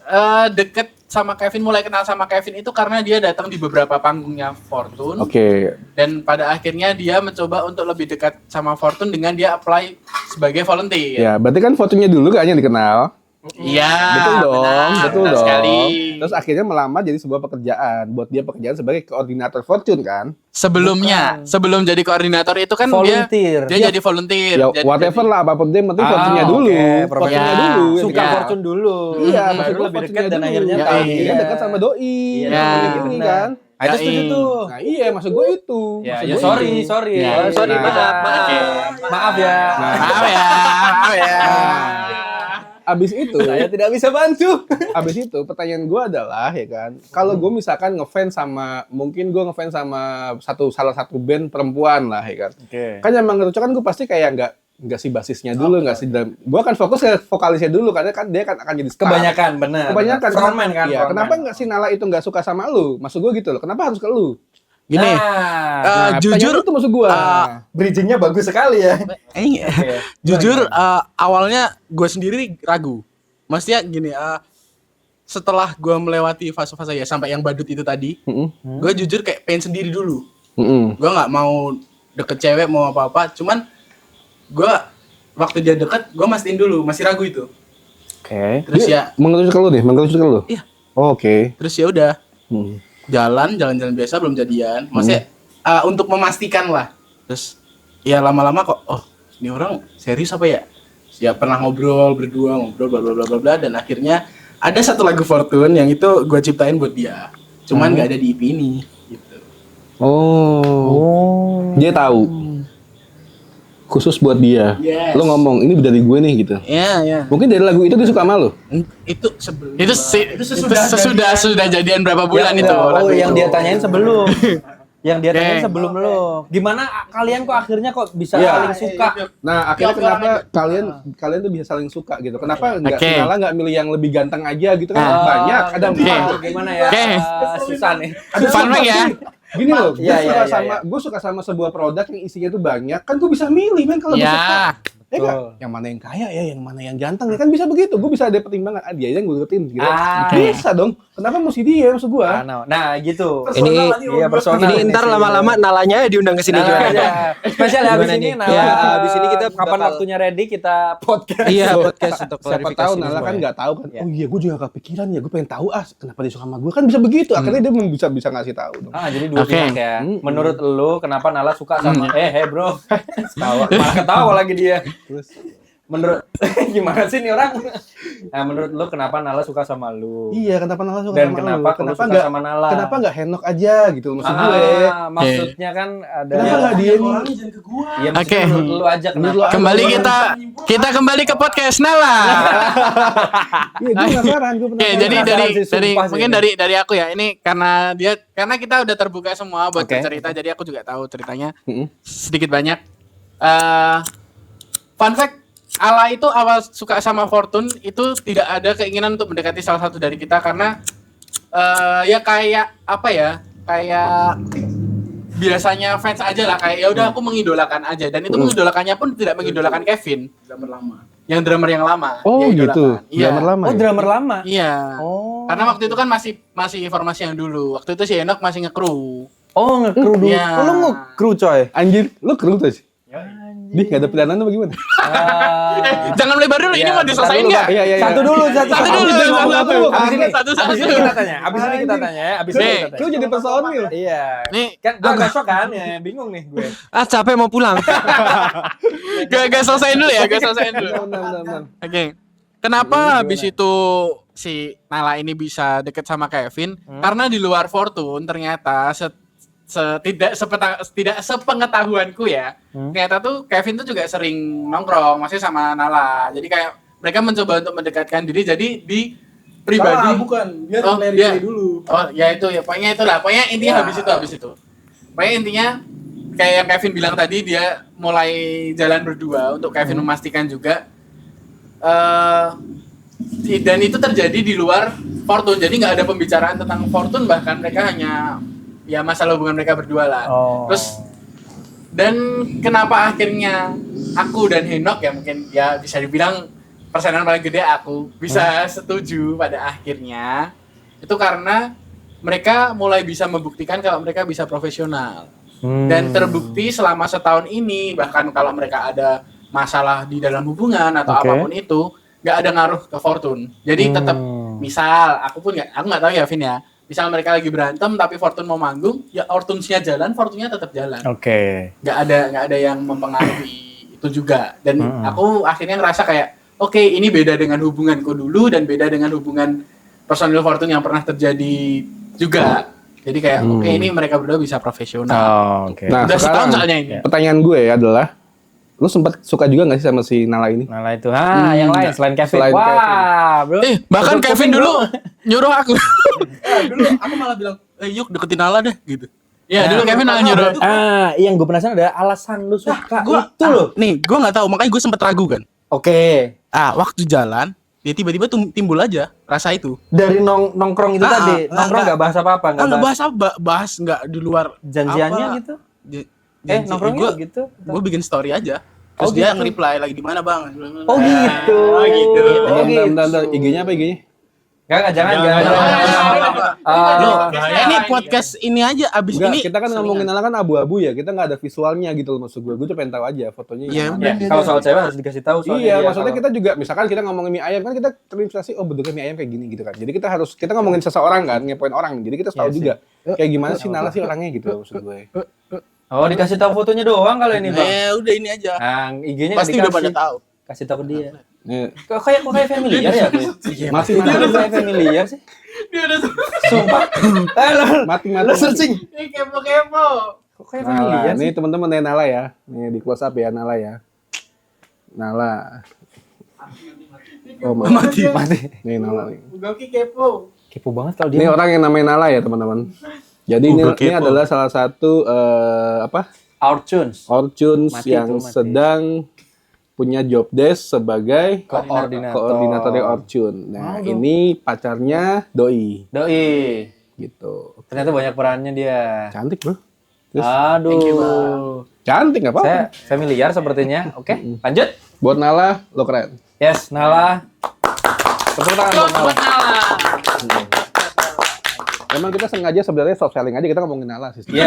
deket sama Kevin, mulai kenal sama Kevin itu karena dia datang di beberapa panggungnya Fortune. Oke. Dan pada akhirnya dia mencoba untuk lebih dekat sama Fortune dengan dia apply sebagai volunteer. Ya, berarti kan fotonya dulu kayaknya dikenal. Iya, Betul dong, benar, betul benar dong. sekali. Terus akhirnya melamar jadi sebuah pekerjaan. Buat dia pekerjaan sebagai koordinator Fortune kan? Sebelum jadi koordinator itu kan Volunteer. dia jadi volunteer. Ya whatever lah, apapun itu yang penting Fortune-nya dulu. oke, Fortune-nya Ya. dulu. ya Suka kan? Fortune dulu. Iya, baru maksud gua lebih dekat Fortune-nya dan dulu. akhirnya Ya, tahu. akhirnya dekat sama doi. Iya. Ini kan. Nah, itu setuju tuh. Nah iya, maksud gue itu. Ya, Maksud ya gua sorry, itu. sorry. Ya, sorry, nah. maaf. Maaf ya. Maaf ya. Abis itu, Saya tidak bisa bantu. abis itu pertanyaan gue adalah ya kan, kalau gue misalkan ngefans sama, mungkin gue ngefans sama salah satu band perempuan lah ya kan. Oke. Kan yang mengerucut kan gue pasti kayak nggak si basisnya dulu, nggak si drum. Gue akan fokus ke vokalisnya dulu karena kan dia kan akan jadi star. Kebanyakan benar. Kebanyakan Frontman kan. Iya, frontman. kenapa nggak si Nala itu nggak suka sama lu? Maksud gue gitu loh. Kenapa harus ke lu? Gini, Nah, jujur itu maksud gue. bridgingnya bagus sekali ya. jujur awalnya gue sendiri ragu. Maksudnya gini, setelah gue melewati fase-fase ya sampai yang badut itu tadi, gue jujur kayak pengen sendiri dulu. Gue nggak mau deket cewek mau apa-apa, cuman gue waktu dia deket gue mastiin dulu, masih ragu itu. Oke. Terus ya, Mengerucut ke lu nih, mengerucut ke lu. Iya. Oh, oke. terus ya udah Hmm. jalan-jalan biasa belum jadian. Maksudnya untuk memastikan lah. Terus ya lama-lama kok, oh ini orang serius apa ya? Ya pernah ngobrol berdua, ngobrol bla bla bla bla bla, dan akhirnya ada satu lagu Fortune yang itu gue ciptain buat dia. Cuman nggak ada di EP ini. Gitu. Oh. Dia tahu. Khusus buat dia. Yes. Lo ngomong ini dari gue nih gitu. Ya ya. Mungkin dari lagu itu dia suka sama lo. Itu sebelum. Itu sesudah jadian berapa bulan itu. Oh, lagu yang itu. dia tanyain sebelum. Yang dia tanyain Oke. sebelum lo. Gimana kalian kok akhirnya kok bisa Iya. saling suka? Nah, akhirnya kenapa kalian tuh bisa saling suka gitu? Kenapa nggak Oke. Nala nggak milih yang lebih ganteng aja gitu kan? Banyak, ada Oke. empat. Gimana ya? Oke. Susah nih. Fun fact ya. Gini loh, gue Iya, suka iya, sama iya. gue suka sama sebuah produk yang isinya tuh banyak, kan gue bisa milih men kalau gue suka. Ya. Ya nggak? Yang mana yang kaya ya, yang mana yang ganteng ya kan bisa begitu. Gue bisa ada pertimbangan, dia yang gue deketin gitu. Bisa dong. Kenapa mesti dia maksud gue? Nah, gitu. Ini Iya, personal. ini ntar lama-lama Nalanya diundang ke sini juga. Spesial ya habis Gimana ini nih? Nala. Ya, habis ini kita kapan bakal- waktunya ready kita podcast. Iya, podcast untuk Siapa klarifikasi tahu ini Nala semua kan ya. nggak tahu kan. Ya. Oh iya, gue juga kepikiran ya. Gue pengen tahu kenapa dia suka sama gue kan bisa begitu. Akhirnya dia bisa ngasih tahu dong. Jadi dua Oke. pihak ya. Menurut lu kenapa Nala suka sama bro. Malah ketawa lagi dia. Terus menurut gimana sih nih orang? Nah, menurut lu kenapa Nala suka sama lu? Iya, kenapa Nala suka Dan sama kenapa lu? lu Kenapa suka nggak sama Nala? Kenapa nggak Henok aja gitu maksud gue? Maksudnya kan ada Kenapa nggak dia nih? Iya, Oke. menurut lu aja Menurut lu kenapa? Kembali kita kembali ke podcast Nala. Iya, gue penasaran, gue Oke, penasaran. jadi Penasaran dari sih, sumpah sih mungkin ini. dari aku ya. Ini karena kita udah terbuka semua buat Oke. cerita, jadi aku juga tahu ceritanya Mm-mm. sedikit banyak. Fun fact, Ala itu awal suka sama Fortune itu tidak ada keinginan untuk mendekati salah satu dari kita karena ya kayak apa ya? Kayak biasanya fans aja lah, kayak ya udah aku mengidolakan aja, dan itu mengidolakannya pun tidak mengidolakan Kevin, yang drummer yang lama. Oh dia gitu, idolakan. Iya. drummer lama. Oh, ya? drummer lama. Iya. Oh. Karena waktu itu kan masih formasi yang dulu. Waktu itu si Enoch masih nge-crew. Oh, nge-crew dulu. Iya. Oh, lu nge-crew coy. Anjir, lu keren tuh. Di nggak ada pilihan apa gimana? Jangan lebar dulu, ini Iya, mau diselesain bentar nggak? Iya, iya, iya. Satu dulu, satu Satu dulu, Abis ini satu ngomong dulu. apa? Abis ini Satu-satu. abis ini kita tanya. Abis ini kita tanya ya. Abis ini Nih. kita tanya. Lu jadi personil. Iya. Nih, Kan gua agak shock kan ya, bingung nih gue. Capek mau pulang. gak selesaiin dulu ya, gak selesaiin dulu. Benar. Oke. Kenapa habis itu si Nala ini bisa deket sama Kevin? Karena di luar Fortune ternyata tidak sepengetahuanku ya. Ternyata tuh Kevin tuh juga sering nongkrong masih sama Nala. Jadi kayak mereka mencoba untuk mendekatkan diri, jadi di pribadi. bukan. Dia Oh, clarify dia. dulu. Oh, ya itu ya. Pokoknya itulah. Pokoknya intinya habis itu. Pokoknya intinya kayak yang Kevin bilang tadi, dia mulai jalan berdua untuk Kevin memastikan juga. Dan itu terjadi di luar Fortune. Jadi nggak ada pembicaraan tentang Fortune, bahkan mereka hanya ya masalah hubungan mereka berdua lah. Terus dan kenapa akhirnya aku dan Henok ya mungkin ya bisa dibilang persenan paling gede aku bisa setuju pada akhirnya itu karena mereka mulai bisa membuktikan kalau mereka bisa profesional. Dan terbukti selama setahun ini bahkan kalau mereka ada masalah di dalam hubungan atau apapun itu nggak ada ngaruh ke Fortune. Jadi tetap misal aku nggak tahu ya Vin ya. Misal mereka lagi berantem tapi Fortune mau manggung, ya Fortune-nya jalan, Fortune-nya tetap jalan. Nggak ada yang mempengaruhi itu juga. Dan aku akhirnya ngerasa kayak oke, ini beda dengan hubunganku dulu dan beda dengan hubungan personil Fortune yang pernah terjadi juga. Jadi kayak oke, ini mereka berdua bisa profesional. Nah, udah setahun sekarang soalnya ini. pertanyaan gue adalah, lu sempat suka juga nggak sih sama si Nala ini? Nala itu. Yang lain selain Kevin. Selain Wah, bro. Bahkan Kevin dulu nyuruh aku. Dulu aku malah bilang, yuk deketin Nala deh gitu. Ya, dulu Kevin malah nyuruh. Yang gue penasaran ada alasan lu suka itu loh. Nih, gue nggak tahu, makanya gue sempet ragu kan. Waktu jalan, dia tiba-tiba timbul aja rasa itu. Dari nongkrong itu tadi, nongkrong nggak bahas apa-apa, Nggak bahas apa, bahas nggak di luar janjiannya apa. gitu. Nongkrongnya gitu. Gue bikin story aja. Terus dia nge-reply lagi di mana bang? Gitu. Bentar, IG-nya apa IG-nya? Jangan. Ini podcast ini aja abis Enggak, ini. kita kan ngomongin Nala kan abu-abu ya, kita nggak ada visualnya gitu loh maksud gue. Gue tuh pengen tahu aja fotonya. Iya, Kalau soal cewek harus dikasih tahu soalnya. Iya, maksudnya kita juga misalkan kita ngomongin mie ayam kan kita terinspirasi bentuknya mie ayam kayak gini gitu kan. Jadi kita ngomongin seseorang kan, ngepoin orang. Jadi kita tahu juga kayak gimana sih Nala sih orangnya gitu maksud gue. Dikasih tahu fotonya doang kalau ini, Bang. Udah ini aja. IG-nya Pasti udah pada tahu. Kasih tahu ke dia. Nih, Kok kayak familiar ya? mati Kayak familiar sih. Dia udah Sumpah. mati. Lu searching. kepo. Kok kayak Nala, familiar sih? nih teman-teman nih Nala ya. Nih di close up ya Nala ya. Nala. Oh, mati. Nih Nala nih. Goki kepo. Kepo banget kalau Ini dia. orang yang namanya Nala ya teman-teman. Jadi ini adalah salah satu Ortunes Mati yang itu, mati. sedang punya job desk sebagai koordinator Ortune. Nah, ini pacarnya Doi gitu. Ternyata banyak perannya dia. Cantik, Bro. Terus, Aduh. cantik enggak apa-apa. Saya familiar sepertinya. Oke, lanjut. Buat Nala, lo keren. Yes, Nala. Tepuk tangan buat Nala. Emang kita sengaja sebenarnya soft selling aja kita ngomongin Nala sih. Iya,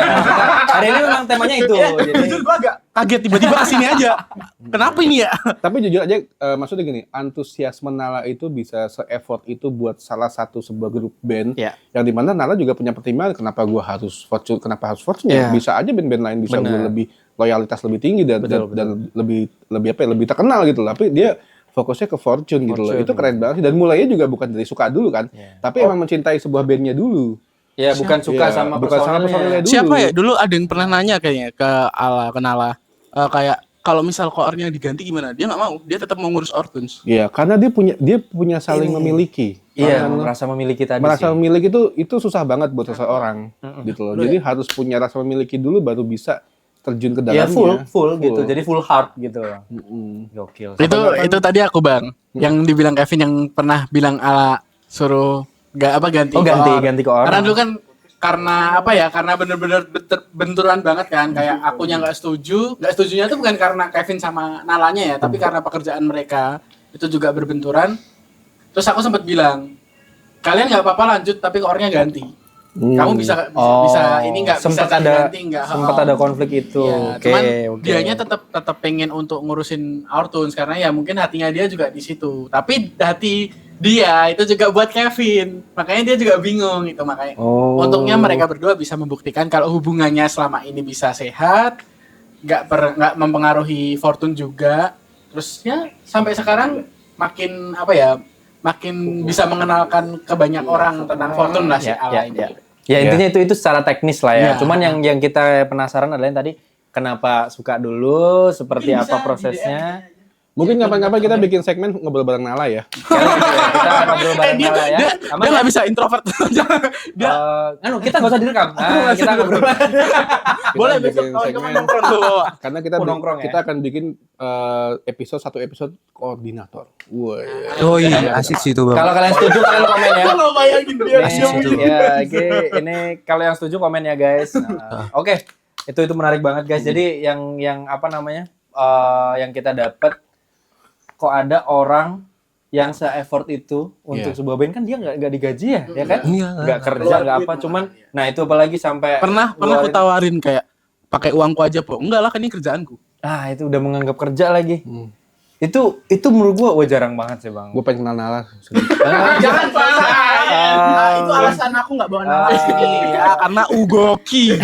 hari ini memang temanya itu. Jadi Jujur gue agak kaget tiba-tiba kesini aja. Kenapa ini ya? Tapi jujur aja maksudnya gini, antusiasme Nala itu bisa se-effort itu buat salah satu sebuah grup band yang dimana Nala juga punya pertimbangan kenapa kenapa harus Fortune ya. Bisa aja band-band lain bisa lebih loyalitas lebih tinggi dan lebih terkenal gitu. Tapi dia fokusnya ke Fortune gitu loh. Itu keren banget sih. Dan mulainya juga bukan dari suka dulu kan. Tapi emang mencintai sebuah bandnya dulu. ya bukan suka sama personilnya dulu. Siapa ya? Dulu ada yang pernah nanya kayaknya ke Nala. Kayak kalau misal koornya diganti gimana? Dia nggak mau. Dia tetap mau ngurus Ortunes. Iya, karena dia punya saling memiliki. Iya, merasa memiliki tadi Merasa sih. memiliki itu susah banget buat seseorang gitu loh. Jadi harus punya rasa memiliki dulu baru bisa terjun ke Iya, dalamnya. full gitu. Jadi full heart gitu. Gokil. Itu tadi aku bang, yang dibilang Kevin yang pernah bilang ala suruh ganti. Ganti ke orang. Karena dulu kan karena bener-bener benturan banget kan, kayak akunya nggak setujunya tuh bukan karena Kevin sama Nalanya ya, tapi karena pekerjaan mereka itu juga berbenturan. Terus aku sempat bilang, kalian nggak apa-apa lanjut, tapi koornya ganti. Kamu bisa ini nggak bisa ganti nggak? Sempat ada konflik itu. Ya, cuman dianya tetap pengen untuk ngurusin Ortunes karena ya mungkin hatinya dia juga di situ. Tapi hati dia itu juga buat Kevin, makanya dia juga bingung itu makanya. Untungnya mereka berdua bisa membuktikan kalau hubungannya selama ini bisa sehat, nggak mempengaruhi Fortune juga. Terus ya sampai sekarang makin bisa mengenalkan ke banyak orang tentang Fortune lah si Ala ini. Ya intinya itu secara teknis lah ya. Cuman yang kita penasaran adalah yang tadi kenapa suka dulu, seperti apa prosesnya. Mungkin kapan-kapan kita bikin segmen ngobrol bareng Nala ya. Kita ngobrol bareng Nala ya. Dia nggak bisa introvert. Dia Kita nggak usah direkam. Kita ngobrol. boleh Kita besok bikin kawan-kawan segmen. nongkrong bawa. Karena Nongkrong ya. kita akan bikin satu episode koordinator. Wah. Oh iya, asik sih itu bang. Kalau kalian setuju kalian komen ya. Kalau bayangin dia Ini kalau yang setuju komen ya guys. Oke, itu menarik banget guys. Jadi yang apa namanya? Yang kita dapat kok ada orang yang se-effort itu untuk sebuah band kan dia nggak digaji ya kan? Iya, Nggak kerja nggak apa, cuman nah itu apalagi sampai pernah aku tawarin kayak pakai uangku aja po. Enggak lah, kan ini kerjaanku. itu udah menganggap kerja lagi. Itu menurut gua jarang banget sih bang. Gue pengen kenal Nala. Jangan Pak. Itu alasan aku nggak bawa nama. iya. Karena Ugoki.